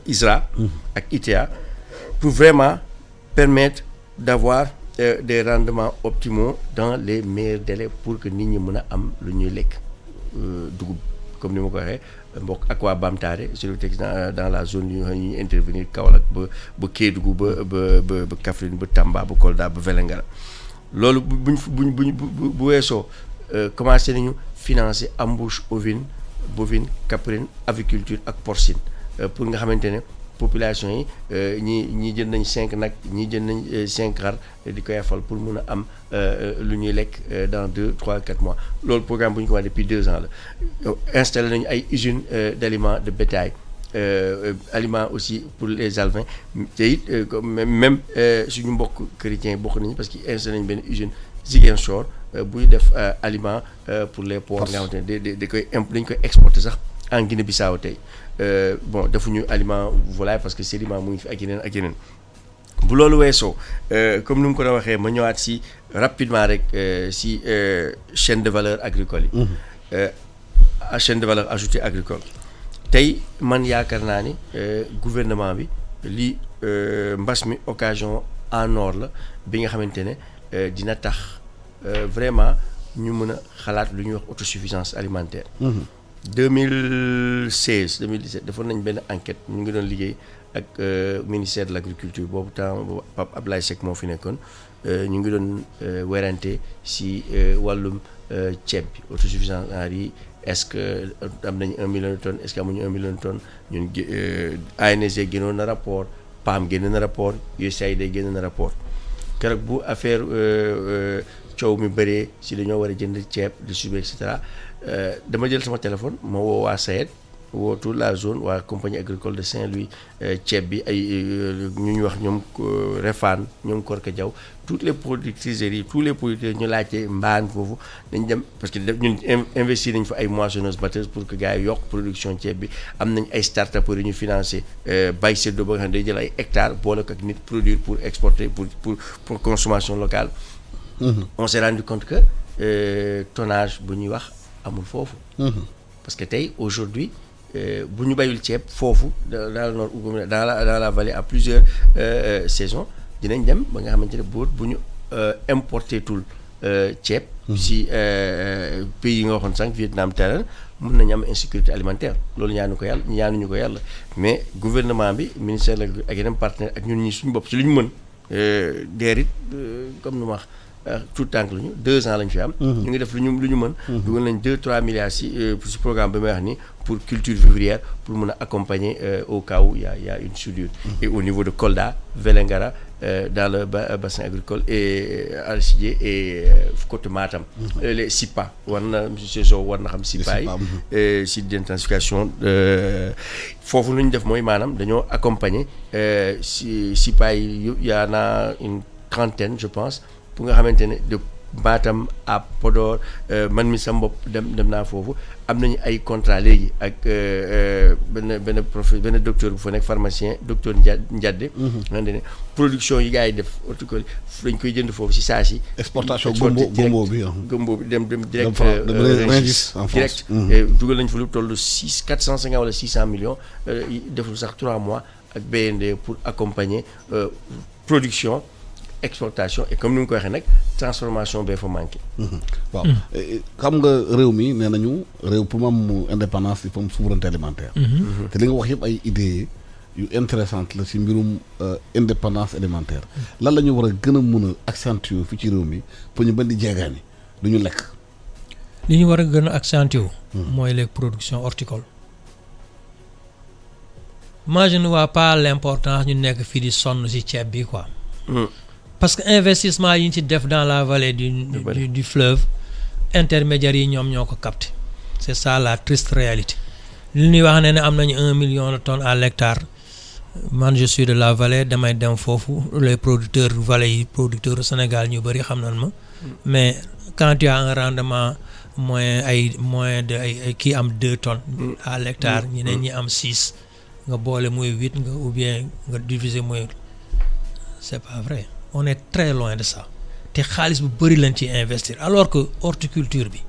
B: ISRA ak ITA pour vraiment permettre d'avoir des rendements optimaux dans les meilleurs délais pour que nit ñi mën a am lu ñuy lekk dugub comme ni ma ko waxee mbokk ak waa Bamtare surtout dans la zone yi ñuy intervenir Kaolack ba Kédougou ba Kaffrine ba Tamba ba Kolda ba Vélingara loolu bu weesoo commencé nañu financer embauche ovine bovine caprine aviculture ak porcine pour nga xamante ne population yi ñii jënd nañ 5 nag ñii jënd nañ 5 xar di ko yafal pour mun a am lu ñuy lekk dans 2, 3, 4 mois loolu programme bu ñu ko wax depuis 2 ans la installé nañu ay usines d'aliments de bétail aliments aussi pour les alevins te it même suñu mbokk chrétiens bokk nañu parce que installé nañu benn usine Ziguinchor buy def aliments pour les porcs nga xamante ne dañ koy exporter sax en Guinée-Bissau tey bon defuñu aliment volaille parce que sédiment mu ngi fi ak yeneen bu loolu weesoo comme ni mu ko doon waxee ma ñëwaat si rapidement rek si chaîne de valeur agricole yi chaîne de valeur ajoutée agricole tey man yaakaar naa ni gouvernement bi lii mbas mi occasion en or la bi nga xamante ne dina tax vraiment ñu mën a xalaat lu ñuy wax autosuffisance alimentaire. 2016 2017 defoon nañ benn enquête ñu ngi doon liggéey ak ministère de l'agriculture boobu temps Pape Ablaye Seck moo fi nekkoon ñu ngi doon werante si wàllum ceeb bi autosuffisance en riz. Est-ce que am nañu 1 million de tonnes est-ce que amuñu 1 million de tonnes ñun ANSD génnoon na rapport PAM génne na rapport USAID génne na rapport keroog bu affaire coow mi bëree si dañoo war a jënd ceeb distribuer et cetera dama jël sama téléphone ma woo waa SAED woo toute la zone waa compagnie agricole de Saint-Louis ceeb bi ay ñu wax ñoom Refane ñoom Korka Diaw toutes les productrices yi tous les producteurs ñu laajte mbaan foofu dañ dem parce que ñun investir nañ fa ay moissonneuses batteuses pour que gars yi yokk production ceeb bi am nañ ay start-up yu ñu financé bay seddo ba nga xam ne day jël ay hectares boole ko ak nit produire pour exporter pour consommation locale. On s'est rendu compte que tonnage bu ñuy wax amul foofu. Parce que tey aujourd'hui bu ñu bayul ceeb foofu dans le nord dans la vallée à plusieurs saisons dinañ dem ba nga xamante ne bu ñu importer tul ceeb si pays yi nga waxoon sànq Vietnam Thaïlande mën nañu am insécurité alimentaire loolu ñaanuñu ko yàlla mais gouvernement bi ministère ak yeneen partenaire ak ñun ñi suñu bopp si lu ñu mën deerit comme nu ma wax tout tànk lañu 2 ans lañ fi am. ñu ngi def lu ñu mën. dugal nañ 2-3 milliards si programme bi may wax ni pour culture vivrière pour mën a accompagner au cas où y a une soudure. Et au niveau de Kolda Vélingara dans le bassin agricole et arachidier et côté Matam. Les SIPA war na monsieur Sow war na xam SIPA yi. site d'intensification foofu lu ñu def mooy maanaam dañoo accompagner si SIPA yi y en a une trentaine je pense. pour nga xamante ne de Matam à Podor man mi sa bopp dem naa foofu am nañu ay contrat léegi ak benn docteur bu fa nekk pharmacien docteur Ndiadde. xamante ne production yi gars yi def horticole dañ koy jënd foofu si saa si.
A: exportation gombo bi
B: dem direct direct dugal nañ fa lu toll 450 wala 600 millions deful sax 3 mois ak BND pour accompagner production. Exportation et comme ni nga ko waxee nag transformation bee fa manqué.
A: waaw xam nga réew mi nee nañu réew pour mu am indépendance il faut am souveraineté alimentaire. te li nga wax yëpp ay idées yu intéressantes la si mbirum indépendance alimentaire lan la ñu war a gën a mën a accentuer fi ci réew mi pour ñu bañ di jeegaani lu ñu lekk.
C: li ñu war a gën a accentuer. mooy les productions horticoles. moi je ne vois pas l'importance ñu nekk fii di sonn si ceeb bi quoi. Parce que investissement yi ñu ci def dans la vallée du fleuve intermédiaires yi ñoom ñoo ko capté c'est ça la triste réalité li ñuy wax ne am nañu 1 million de tonnes à l'hectare man je suis de la vallée damay dem foofu les producteurs vallée yi producteurs Sénégal ñu bëri xam nañ ma mais quand tu as un rendement moins de ay kii am 2 tonnes à l'hectare ñeneen ñi am 6 nga boole muy 8 nga ou bien nga diviser muy c'est pas vrai on est très loin de ça te xaalis bu bëri lañ ci investir alors que horticulture bi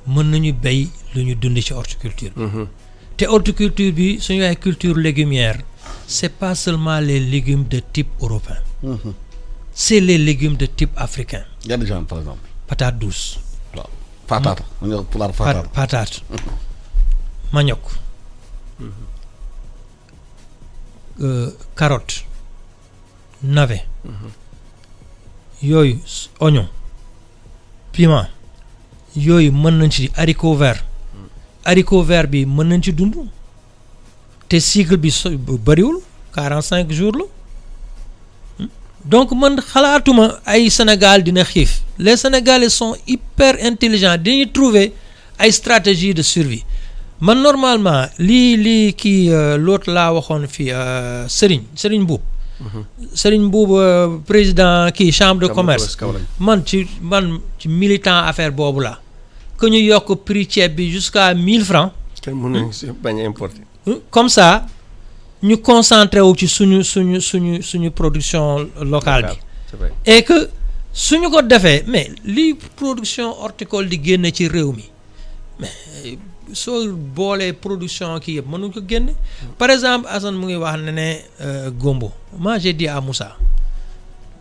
C: mën nañu béy lu ñu dund ci horticulture bi te horticulture bi suñu ay culture légumière c'est pas seulement les légumes de type européen c'est les légumes de type africain.
A: yan genre par exemple.
C: patate douce.
A: waaw patate. ma ñëw pulaar patate.
C: patate manioc. carotte. navet. yooyu oignon. piment. yooyu mën nañ ci haricot vert. haricot vert bi mën nañ ci dund. te cycle bi bariwul 45 jours la. donc man xalaatuma ay Sénégal dina xiif les Sénégalais sont hyper intelligents dañuy trouver ay stratégie de survie man normalement lii kii l'autre laa waxoon fii Serigne Mboup Serigne Mboup président kii chambre de commerce man ci militant affaire boobu la que ñu yokk prix ceeb bi jusqu'à 1000 francs
B: kenn mën nañ bañ a importer
C: comme ça ñu concentré wu ci suñu production locale bi et que suñu ko defee mais li production horticole di génne ci réew mi mais soo boolee production kii yëpp mënuñ ko génne par exemple Assane mu ngi wax ne Gombo moi j'ai dit à Moussa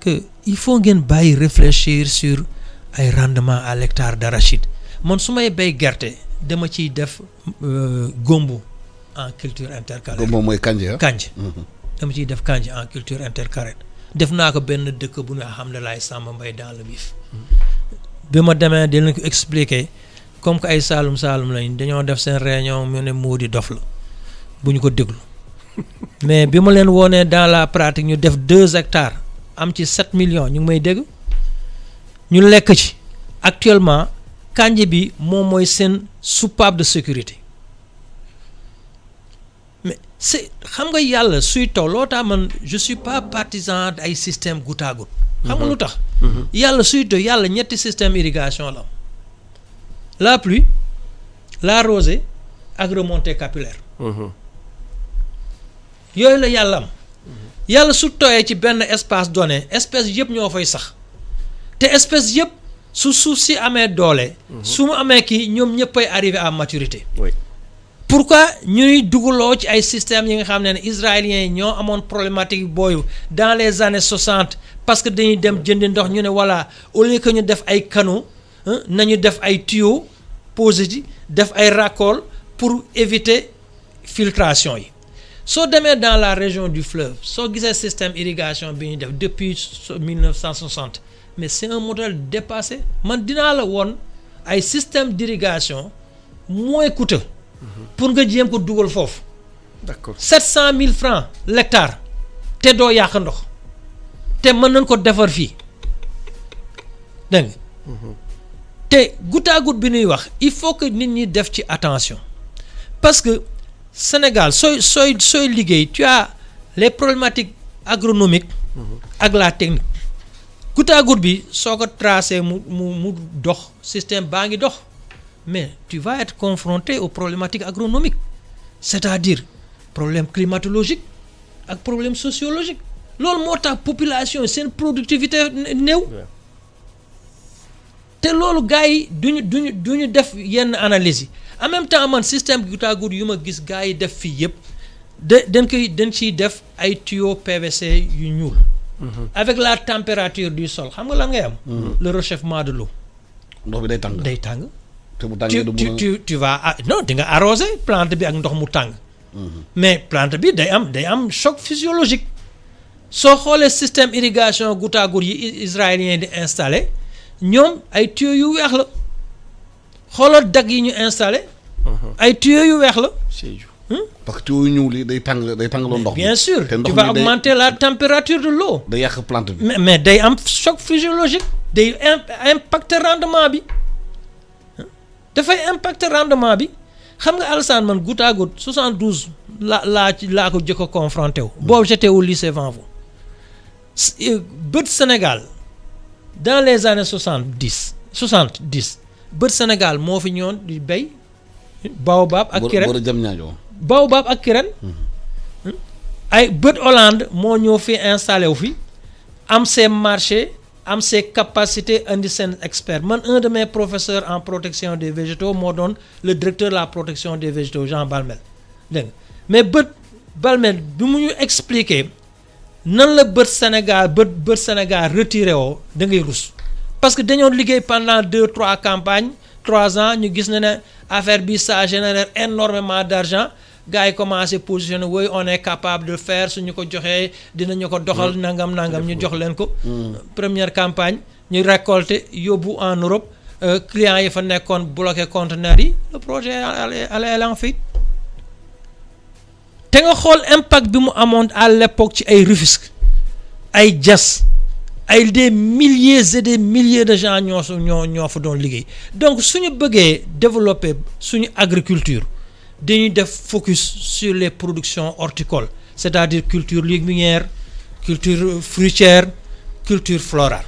C: que il faut ngeen bàyyi réfléchir sur ay rendement à l'hectare d'arachide man su may bay gerte dama ciy def gombo en culture intercalaire.
A: gombo mooy kanje
C: kanje dama ciy def kanje en culture intercalaire def naa ko benn dëkk bu nga xam ne laay Samba Mbaye dans le vif bi ma demee di leen ko expliquer comme que ay Saalum lañ dañoo def seen réunion mu ne moo di dof la bu ñu ko déglu mais bi ma leen woonee dans la pratique ñu def 2 hectares am ci 7 millions ñu ngi may dégg ñu lekk ci actuellement kanje bi moom mooy seen soupape de sécurité mais c'est xam nga yàlla suy taw loo tax man je suis pas partisan ay système goutte à goutte xam nga lu tax yàlla suy taw yàlla ñetti système irrigation la am la pluie la rosée ak remontée capillaire yooyu la yàlla am yàlla su tooyee ci benn espace donné espèce yëpp ñoo fay sax te espèce yëpp su suuf si amee doole su mu amee kii ñoom ñëppay arrivé à maturité pourquoi ñuy dugaloo ci ay systèmes yi nga xam ne israéliens yi ñoo amoon problématique booyu dans les années 60 parce que dañuy dem jëndi ndox ñu ne voilà au lieu que ñu def ay canaux nañu def ay tuyaux posé ci def ay raccords pour éviter filtration yi soo demee dans la région du fleuve soo gisee système irrigation bi ñu def depuis 1960 mais c'est un modèle dépassé man dinaa la woon ay système d'irrigation moins coûteux pour nga jéem ko dugal foofu.
B: d'accord
C: 700 000 francs l'hectare te doo yàq ndox te mën nañ ko defar fii dégg nga te goutte à goutte bi ñuy wax il faut que nit ñi def ci attention parce que Sénégal sooy liggéey tu as les problématiques agronomiques ak la technique goutte à goutte bi soo ko tracé mu dox système baa ngi dox mais tu vas être confronté aux problématiques agronomiques c'est-à-dire problème climatologique ak problème sociologique loolu moo tax population seen productivité néew te loolu gars yi duñu def yenn analyse yi en même temps man système goutte à goutte yu ma gis gars yi def fii yëpp dañ ciy def ay tuyaux PVC yu ñuul avec la température du sol xam nga lan ngay am le réchauffement de l'eau
A: ndox bi day tàng te bu tàngee
C: tu vas non di nga arroser plante bi ak ndox mu tàng mais plante bi day am choc physiologique soo xoolee système irrigation goutte à goutte yi israélien di installé ñoom ay tuyaux yu weex la xoolal dag yi ñu installé ay tuyaux yu weex la
A: parce que tuyaux yu ñuul yi day tàngaloo ndox
C: bien sûr tu vas augmenter la température de l'eau
A: day yàq plante bi
C: mais day am choc physiologique day impacter rendement bi dafay impacter rendement bi xam nga Alassane man goutte à goutte 72 laa ko jëkk a confronté wu boobu j'étais au lycée Vanvo bët Sénégal dans les années 70 bët Sénégal moo fi ñoon di béy baobab ak kirène baobab ak kirène ay bët Hollande moo ñëw fi installé wu fi am ses marchés am ses capacités indi seen expert man un de mes professeurs en protection des végétaux moo doon le directeur de la protection des végétaux Jean Balmel dégg nga mais bët Balmel bi mu ñu expliquer nan la bët Sénégal retiré woo da ngay rus parce que dañoo liggéey pendant 2-3 campagnes 3 ans ñu gis ne affaire bi ça génère énormément d'argent gars yi commencé positionner oui on est capable de faire suñu ko joxee dinañu ko doxal nangam ñu jox leen ko première campagne ñu récolter yóbbu en Europe clients yi fa nekkoon bloqué conteneurs yi le projet allait en faillite te nga xool impact bi mu amoon à l'époque ci ay Rufisque ay Diass ay des milliers et des milliers de gens ñoo fa doon liggéey donc suñu bëggee développer suñu agriculture dañuy def focus sur les productions horticoles c'est-à-dire culture légumière culture fruitière culture florale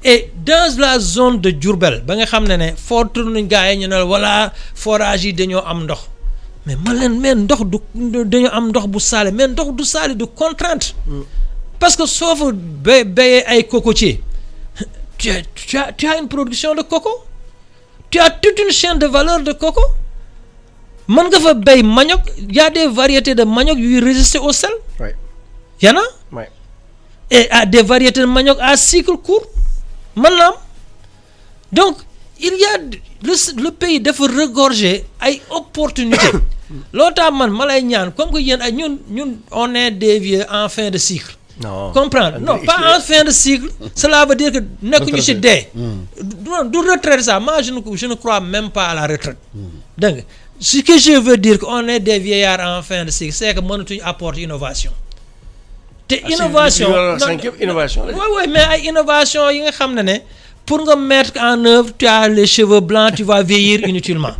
C: et dans la zone de Diourbel ba nga xam ne foo tourné gars yi ñu ne voilà forage yi dañoo am ndox mais man leen mais ndox du dañoo am ndox bu salé mais ndox du salé du contrainte parce que soo fa béyee ay cocotiers tu as une production de coco tu as toute une chaîne de valeur de coco mën nga fa béy manioc y a des variétés de manioc yuy résister au sel.
B: oui
C: y en a. oui et à des variétés de manioc à cycle court mën na am donc il y a le pays dafa regorger ay opportunités loolu tax man ma lay ñaan comme que yéen ay ñun on est des vieux en fin de cycle.
B: non
C: comprendre non pas en fin de cycle cela veut dire que nekkuñu ci dee. du retraite ça moi je ne crois même pas à la retraite. dégg nga ce que je veux dire que on est des vieillards en fin de cycle c'est que mënatuñu apporter innovation. te innovation
B: innovation
C: oui mais ay innovation yi nga xam ne pour nga mettre en œuvre tu as les cheveux blancs tu vas vieillir inutilement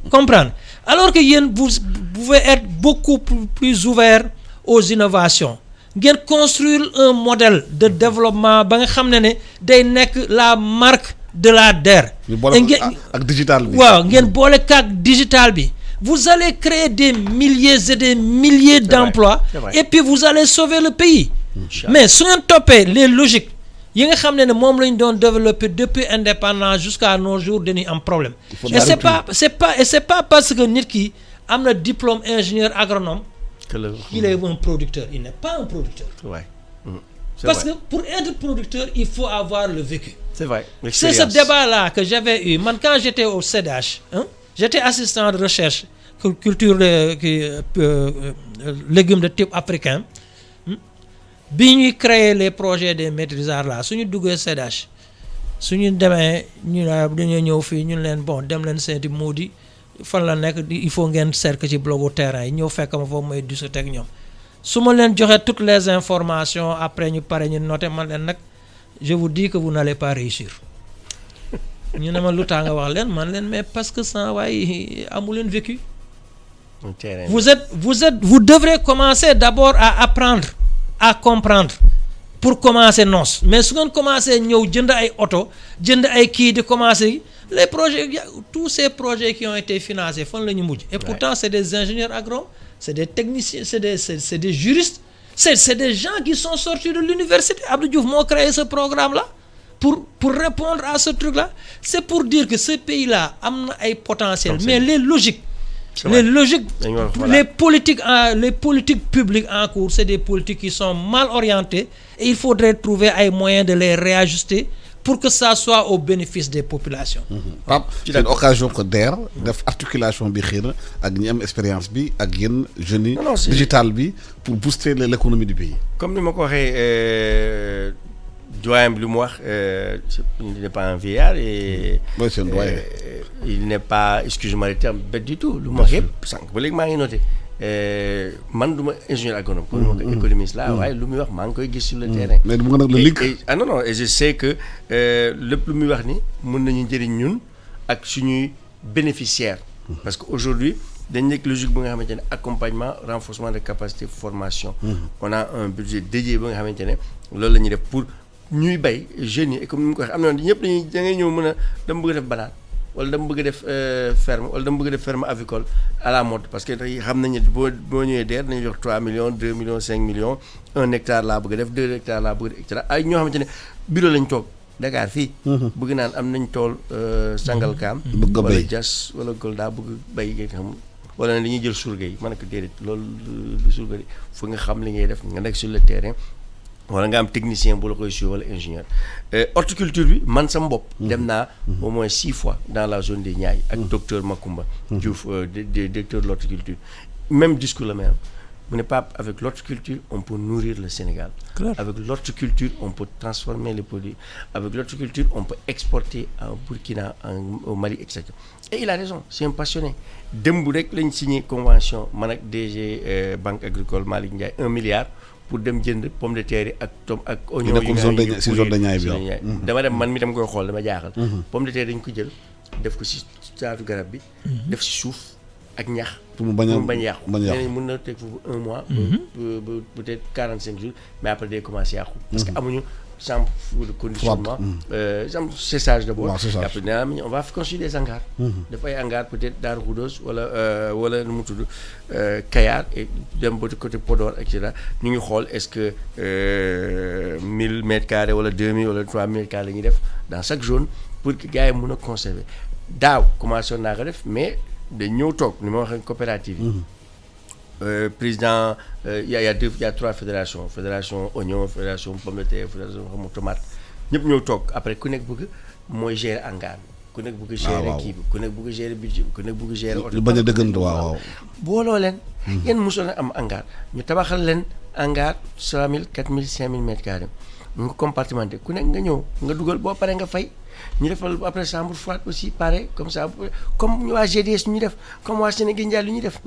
C: comprendre alors que yéen vous pouvez être beaucoup plus ouvert aux innovations ngeen construire un modèle de développement ba nga xam ne day nekk la marque de la DER.
A: ak digital bi.
C: waaw ngeen boole kaak digital bi. vous allez créer des milliers et des milliers d'emplois et puis vous allez sauver le pays. mais su ngeen toppee les logiques yi nga xam ne moom lañ doon développer depuis indépendance jusqu'à nos jours dañuy am problème. et c'est pas parce que nit ki am na diplôme ingénieur agronome qu'il est un producteur. Il n'est pas un producteur.
B: Ouais.
C: Parce que pour être producteur, il faut avoir le vécu.
B: C'est vrai.
C: C'est ce débat-là que j'avais eu. Moi, quand j'étais au CEDH, j'étais assistant de recherche culture légumes de type africain. Bi ñuy créer les projets des maîtrisards là suñu duggee CEDH suñu demee ñu dañoo ñëw fii ñun leen bon dem leen seeti Moody fan la nekk il faut ngeen cercle ci blogu terrain yi ñëw fekk ma foofu may discuter ak ñoom su ma leen joxee toutes les informations après ñu pare ñu noter man leen nag je vous dis que vous n'allez pas réussir ñu ne ma lu tax nga wax leen man leen mais parce que sans waaye amu leen vécu. vous devrez commencer d'abord à apprendre à comprendre pour commencer noos mais su ngeen commencer ñëw jënd ay oto jënd ay kii di commencer les projets tous ces projets qui ont été financés fan la ñu mujj. et pourtant c'est des ingénieurs agronomes c'est des techniciens c'est des juristes c'est des gens qui sont sortis de l'université. Abdou Diouf moo créé ce programme là pour répondre à ce truc là c'est pour dire que ce pays là am na ay potentiel mais les logiques les politiques publiques en cours c'est des politiques qui sont mal orientées et il faudrait trouver ay moyens de les réajuster pour que ça soit au bénéfice des populations.
A: Pape c'est une occasion que DER def articulation bi xëy na ak ñi am expérience bi ak yéen jeunes yi digital bi pour booster l'économie du pays.
B: comme ni ma ko waxee doyen bi lu mu wax il n'est pas un vieillard et
A: c'est un doyen.
B: il n'est pas excuse-moi le terme bête du tout lu ma wax yëpp sànq ba léegi maa ngi noté man du ma ingénieur agronome comme ni ma ko économiste là waaye lu muy wax maa ngi koy gis sur le terrain.
A: mais du ma nag le link.
B: non et je sais que lépp lu muy wax ni mën nañu njëriñ ñun ak suñuy bénéficiaires parce que aujourd'hui dañ nekk logique bi nga xamante ne accompagnement renforcement de capacité formation. on a un budget dédié bi nga xamante ne loolu la ñuy def pour ñuy bay jeunes yi et comme ni mu ko waxee am na ñëpp dañuy da ngay ñëw mën a dama bëgg a def banane wala dama bëgg a def ferme wala dama bëgg a def ferme avicole à la mode parce que tey xam nañu boo ñëwee DER dañuy jox 3 millions 2 millions 5 millions 1 hectare laa bëgg a def 2 hectares laa bëgg a def et cetera ay ñoo xamante ne bureau lañ toog Dakar fii. bëgg naan am nañ tool Sangalkam.
A: bëgg a béy
B: wala Diass wala Kolda bëgg bay nga xam wala ne dañuy jël surga yi ma ne ko déedéet loolu lu surga yi fu nga xam li ngay def nga nekk sur le terrain. wala nga am technicien bu la koy suivre wala ingénieur horticulture bi man sama bopp. dem naa au moins 6 fois dans la zone des Niayes ak docteur Macoumba Diouf directeur de l'horticulture même discours la même mu ne pas avec l'horticulture on peut nourrir le Sénégal. Claire. Avec l'horticulture on peut transformer les produits avec l'horticulture on peut exporter au Burkina au Mali et cetera et il a raison c'est un passionné démb rek lañ signé convention man ak DG banque agricole Malick Ndiaye 1 milliard. pour dem jënd pomme de terre yi ak tom ak oignon yi nga
A: si zone de Niayes bi
B: dama dem man mi tam koy xool dama jaaxal pomme de terre dañ ko jël def ko si taatu garab bi def si suuf ak ñax
A: pour mu bañ a
B: yàqu nee nañ mën na teg foofu 1 mois peut-être 45 jours mais après day commencer yàqu parce que amuñu chambre de conditionnement chambre séchage d'abord après nee naa on va construire des hangars def ay hangars peut-être Darou Khoudoss wala nu mu tudd Kayar et dem ba côté Podor et cetera ñu ngi xool est-ce que 1000 mètres carrés wala 2000 wala 3000 mètres carrés la ñuy def dans chaque zone pour que gars yi mën a conserver daaw commencé naa ko def mais dañ ñëw toog ni ma waxee coopérative yi président il y a 3 fédération oignon fédération pomme de terre fédération tomate ñëpp ñëw toog après ku nekk bëgg mooy gérer hangar bi ku nekk bëgg gérer kii bi ku nekk bëgg gérer budget bi ku nekk bëgg gérer oto
A: lu bañ a dëggante waaw
B: booloo leen yéen mosul leen am hangar ñu tabaxal leen hangar 3000 4000 5000 mètres carrés ñu ko compartimenté ku nekk nga ñëw nga dugal boo paree nga fay ñu defal après chambre froide aussi pareil comme ça comme ñu waa GDS ñu def comme waa Sénégal Ndiaye lu ñu def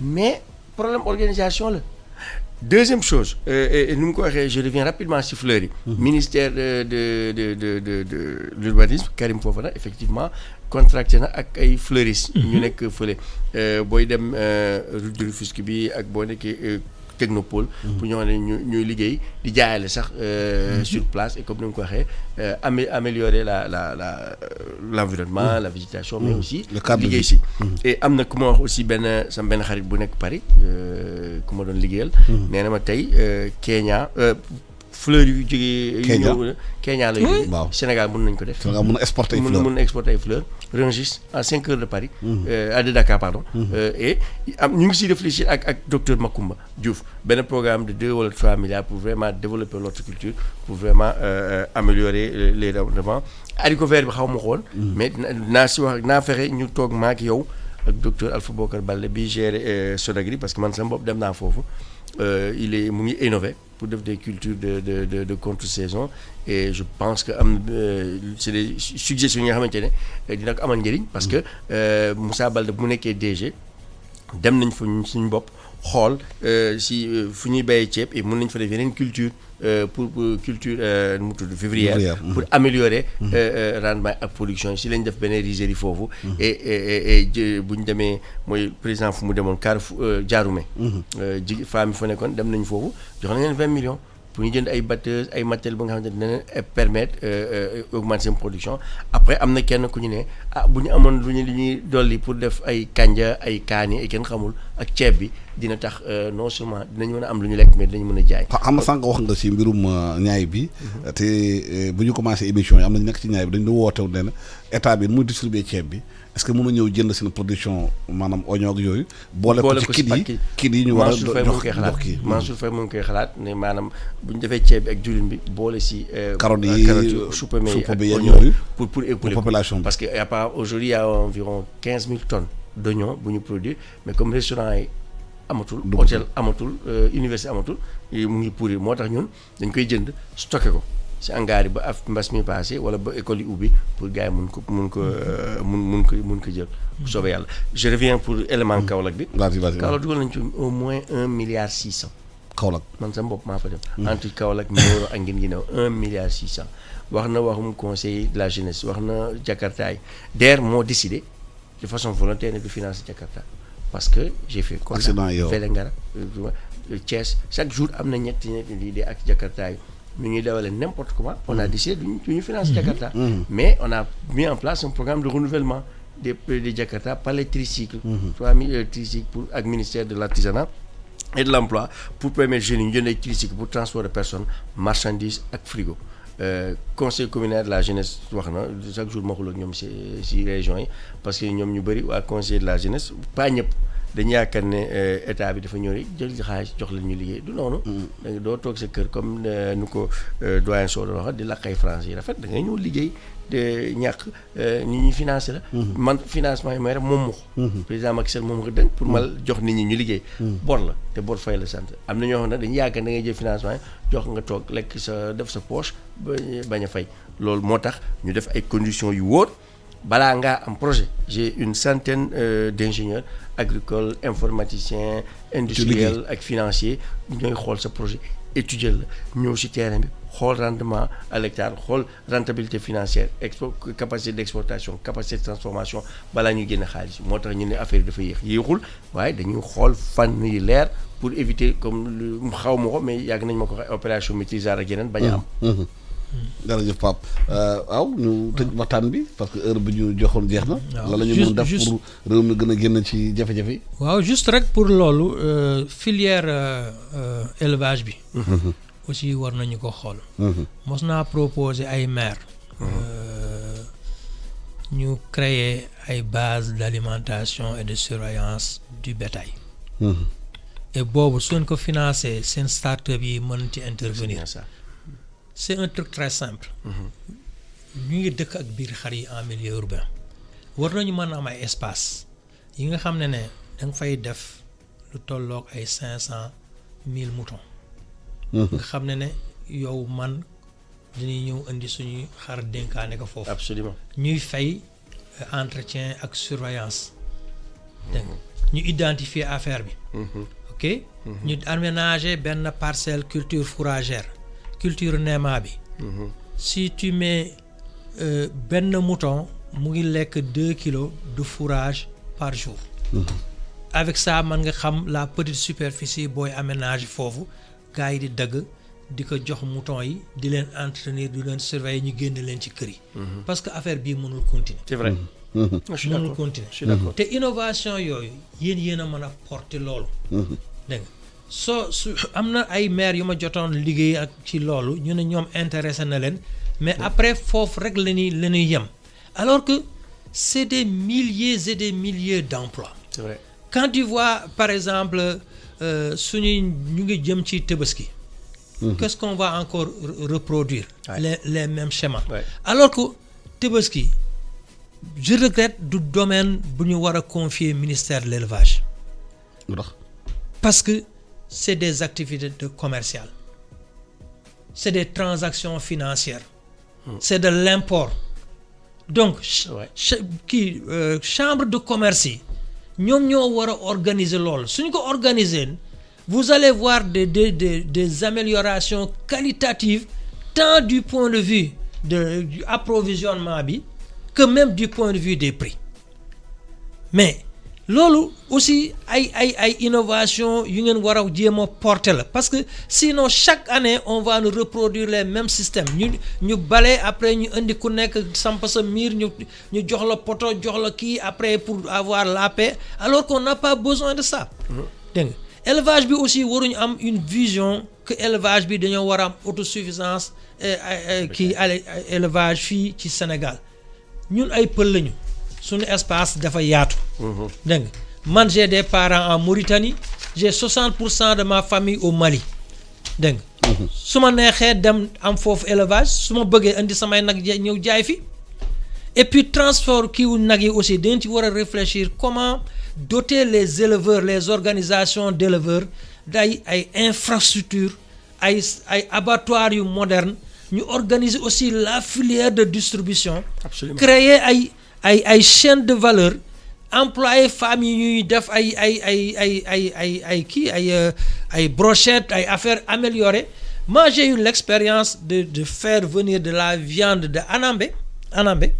B: mais problème organisation la deuxième chose nu mu ko waxee je reviens rapidement sur fleurs yi ministère de l'urbanisme Karim Fofana effectivement contracté na ak ay fleuristes ñu nekk fële booy dem route de Rufisque bi ak boo nekkee technopole pour ñoo xam ne ñuy liggéey di jaayale sax sur place et comme ni nga ko waxee améliorer l'environnement la végétation mais aussi liggéey si et am na ku ma wax aussi sama benn xarit bu nekk Paris ku ma doon liggéeyal nee na ma tey Kenya fleurs yu jógee Kenya lay jógee Sénégal mën nañ ko def
A: Sénégal mën a exporter ay fleurs
B: mën na exporter ay fleurs Rungis à 5 heures de Paris de Dakar pardon et ñu ngi siy réfléchir ak docteur Macoumba Diouf benn programme de 2 wala 3 milliards pour vraiment développer l'horticulture pour vraiment améliorer les rendements haricot vert bi xaw ma xool mais naa si wax naa fexe ñu toog maak yow ak docteur Alpha Bokar Baldé bi gérer Sonagri parce que man sama bopp dem naa foofu mu ngi innové pour def des cultures de contre-saison et je pense que c'est des suggestions yi nga xamante ne dina ko amal njëriñ parce que Moussa Baldé bu mu nekkee DG dem nañ fa suñu bopp xool si fu ñuy béyee ceeb et mën nañ fa def yeneen culture pour culture nu mu tudd vivrière pour améliorer rendement ak production yi si lañ def benn rizerie foofu et bu ñu demee mooy président fu mu demoon Carrefour Diaroumé femme yi fa nekkoon dem nañ foofu jox nañ leen 20 millions pour ñu jënd ay batteuses ay matériels ba nga xamante ne dina leen permettre augmenter seen production après am na kenn ku ñu ne bu ñu amoon lu ñuy dolli pour def ay kanja ay kaani ay kenn xamul ak ceeb bi dina tax non seulement dinañ mën a am lu ñu lekk mais dinañ mën a jaay.
A: xam nga sànq wax nga si mbirum ñaay bi te bu ñu commencé émission yi am na ñu nekk ci ñaay bi dañ la wootew ne état bi muy distribuer ceeb bi est-ce que mën na ñëw jënd seen production maanaam oignon ak yooyu. boole ko ci kit yi ñu war a jox kii
B: Mansour Faye mu ngi koy xalaat ne maanaam bu ñu defee ceeb bi ak diwlin bi boole si.
A: carottes yi
B: chou pommé yi ak
A: yooyu
B: oignon pour écouler
A: population bi.
B: parce que aujourd'hui il y a environ 15 000 tonnes d'oignons bu ñu produire mais comme restaurant yi amatul. hôtel amatul université amatul mu ngi pourrir moo tax ñun dañ koy jënd stocké ko. si hangar yi ba mbas mi passé wala ba école yi ubbi pour gars yi mun ko jël. bu soobee yàlla je reviens pour élément Kaolack bi.
A: vas-y
B: Kaolack dugal nañ ci au moins 1,6 milliard.
A: Kaolack
B: man sama bopp maa fa dem. entre Kaolack Nioro ak Guinguinéo 1,6 milliard. wax na waxum conseil de la jeunesse wax na Jakarta yi DER moo décidé de façon volontaire ne du financer Jakarta parce que j'ai fait.
A: accident yow
B: Vélingara Thiès chaque jour am na ñetti di dee ak Jakarta yi. ñu ñuy dawale n'importe comment on a décidé duñu financer Jakarta mais on a mis en place un programme de renouvellement des Jakarta par les tricycles 3000 tricycles pour ak ministère de l'artisanat et de l'emploi pour permettre jeunes yi ñu jënd ay tricycles pour transport de personnes marchandises ak frigo conseil communal de la jeunesse wax na chaque jour ma xuloo ak ñoom si région yi parce que ñoom ñu bëri waa conseil de la jeunesse pas ñëpp dañu yaakaar ne état bi dafa ñëw rek jël xaalis jox leen ñu liggéey du noonu. da nga doo toog sa kër comme nu ko doyen Sow doon wax di laq ay français yi rafet da ngay ñëw liggéey de ñàkk nit ñi financé la. man financement yi may rek moom mu président Macky Sall moom ko dënk pour ma jox nit ñi ñu liggéey. bor la te bor fay la sant am na ñoo xam ne dañu yaakaar da ngay jël financement yi jox nga toog lekk sa def sa poche bañ a fay loolu moo tax ñu def ay conditions yu wóor. balaa ngaa am projet j'ai une centaine d'ingénieurs agricoles informaticiens industriels ak financiers ñooy xool sa projet étudier la ñëw ci terrain bi xool rendement à l'hectare xool rentabilité financière capacité d'exportation capacité de transformation balaa ñuy génn xaalis moo tax ñu ne affaire yi dafa yéexul waaye dañuy xool fànn yi leer pour éviter comme lu xaw ma ko mais yàgg nañ ma ko opération maîtrisard ak yeneen bañ a am.
A: jërëjëf Pape waaw ñu tëj waxtaan bi parce que heure bi ñu joxoon jeex na. la ñu mën def pour réew mi gën a génn ci jafe-jafe yi.
C: waaw juste rek pour loolu filière élevage bi. aussi war nañu ko xool. mos naa proposer ay maire ñu créer ay bases d'alimentation et de surveillance du bétail. et boobu suñ ko financer seen start-up yi mën ci intervenir. C'est un truc très simple. ñu ngi dëkk ak biir xar yi en milieu urbain war nañu mën a am ay espace yi nga xam ne da nga fay def lu tolloog ay 500,000 moutons. nga xam ne yow man dañuy ñëw indi suñuy xar dénkaane ko foofu.
B: absolument
C: ñuy fay entretien ak surveillance. dégg nga ñu identifier affaire bi. ok ñu aménager benn parcelle culture fourragère culture néma bi. si tu mets benn mouton mu ngi lekk 2 kilos de fourrage par jour. avec ça man nga xam la petite superficie booy aménager foofu gars yi di dagg di ko jox mouton yi di leen entretenir di leen surveiller ñu génn leen ci kër yi. parce que affaire bii mënul continuer.
B: c'est vrai.
C: mënul continuer.
B: je suis d'accord
C: te innovation yooyu yéen a mën a porter loolu. dégg nga su am na ay maires yu ma jotoon liggéey ak ci loolu ñu ne ñoom intéressé na leen mais après foofu rek la ñuy yem alors que c'est des milliers et des milliers d'emplois.
B: c'est vrai.
C: quand tu vois par exemple suñuy ñu ngi jëm ci Tabaski. qu'est-ce qu'on va encore reproduire. les mêmes schémas. alors que Tabaski je regrette du domaine bu ñu war a confier ministère de l'élevage. parce que c'est des activités commerciales c'est des transactions financières. c'est de l'import. donc chambre de commerce yi ñoom ñoo war a organiser loolu suñ ko organiser vous allez voir des améliorations qualitatives tant du point de vue du approvisionnement bi que même du point de vue des prix mais loolu aussi ay innovation yu ngeen war a jéem a porter la parce que sinon chaque année on va nous reproduire les mêmes systèmes ñu bale après ñu indi ku nekk samp sa miir ñu jox la poto jox la kii après pour avoir la paix alors qu'on n'a pas besoin de ça. dégg nga élevage bi aussi waruñu am une vision que élevage bi dañoo war a am autosuffisance kii élevage fii ci Sénégal ñun ay pël lañu. suñu espace dafa yaatu. dégg nga man j'ai des parents en Mauritanie j'ai 60% de ma famille au Mali dégg nga. su ma neexee dem am foofu élevage su ma bëggee indi samay nag ñëw jaay fi et puis transport kiiwu nag yi aussi dañ ci war a réfléchir comment doter les éleveurs les organisations d'éleveurs day ay infrastructures ay abattoirs yu modernes ñu organiser aussi la filière de distribution. absolument créer ay chaîne de valeur employé femmes yi ñuy def ay brochettes ay affaires améliorées moi j'ai eu l'expérience de faire venir de la viande de Anambé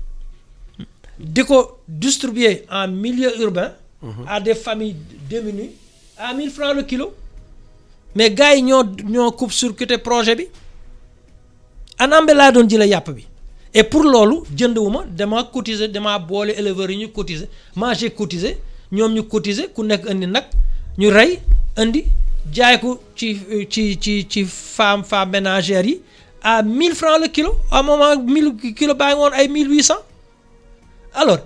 C: di ko distribuer en milieu urbain à des familles démunies à 1 000 francs le kilo mais gars yi ñoo coupe-circuité projet bi Anambé laa doon jëlee yàpp bi et pour loolu jëndwuma dama cotiser dama boole éleveurs yi ñu cotiser moi j'ai cotisé ñoom ñu cotiser ku nekk indi nag ñu rey indi jaay ko ci femme ménagères yi à 1 000 francs le kilo à un moment 1000 kilo baa ngi woon ay 1800 alors.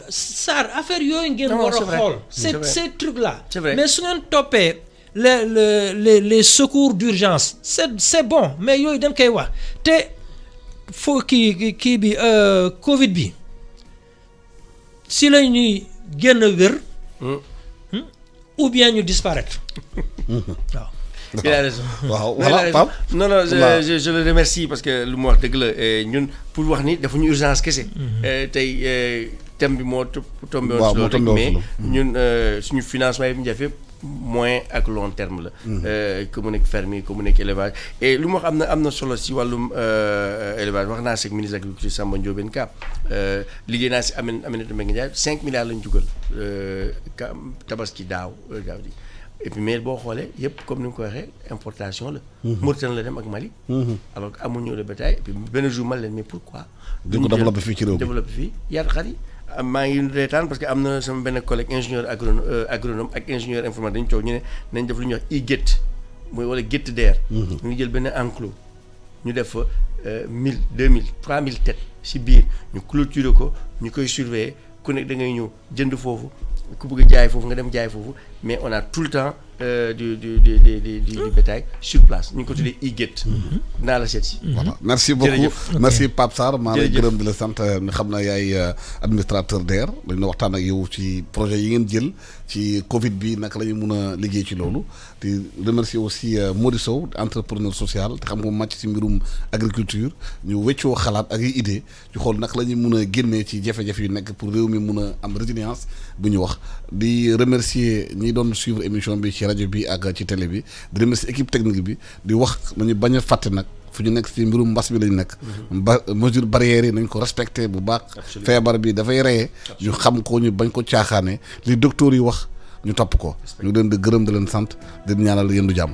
C: Sarr affaire yooyu ngeen war a xool. ces trucs là. mais su ngeen toppee les secours d'urgence c'est bon mais yooyu dañ koy wax te. foo kii bi Covid bi si la ñuy génn wér. ou bien ñu disparaître. waaw.
B: il a raison.
A: waaw voilà Pape.
B: non je le remercie parce que lu mu wax dëgg la ñun pour wax ni dafa ñu urgence kese. tey thème bi moo tombé woon. waaw mais ñun suñu financement yi ñu jafe moyen ak long terme la. que mu nekk ferme que mu nekk élevage et lu mu wax am na solo si wàllum élevage wax naa si ministre de l'agriculture Samba Ndiobène Ka liggéey naa si Aminata Mbengue Ndiaye 5 milliards lañ jugal tabaski daaw ji et puis mais boo xoolee yëpp comme ni nga ko waxee importation la. Mauritanie la dem ak Mali. alors que amuñu le bétail et puis benn jour man leen mais pourquoi.
A: duñ ko développé fii ci réew mi
B: développé fii yaatu xar yi. maa ngi reetaan parce que am na sama benn collègue ingénieur agronome ak ingénieur informatique dañu toog ñu ne nañ def lu ñuy wax i-gétt mooy wala gétt DER. ñu ngi jël benn enclos ñu def fa 1000 2000 3000 têtes si biir ñu clôturer ko ñu koy surveiller ku nekk da ngay ñëw jënd foofu ku bëgg a jaay foofu nga dem jaay foofu mais on a tout le temps du bétail sur place ñu ngi ko tuddee IGET. naa la seet si.
A: voilà merci beaucoup merci Pape Sarr maa lay gërëm di la sant xam na yaay administrateur DER dañ la waxtaan ak yow ci projet yi ngeen jël ci Covid bi naka la ñu mun a liggéey ci loolu di remercier aussi Mody Sow entrepreneur social te xam nga màcc ci mbirum agriculture ñu weccoo xalaat ak yi idée ñu xool naka la ñuy mun a génnee ci jafe-jafe yu nekk pour réew mi mun a am résilience bu ñu wax di remercier ñi doon suivre émission bi ci rajo bi ak ci télé bi di remercier équipe technique bi di wax nañu bañ a fàtte nag fu ñu nekk ci mbirum mbas bi lañu nekk mesure barrières yi nañ ko respecté bu baax feebar bi dafay reyee ñu xam ko ñu bañ ko caaxaane li docteur yi wax ñu topp ko ñu leen di gërëm di leen sant di ñaanal yéen du jàmm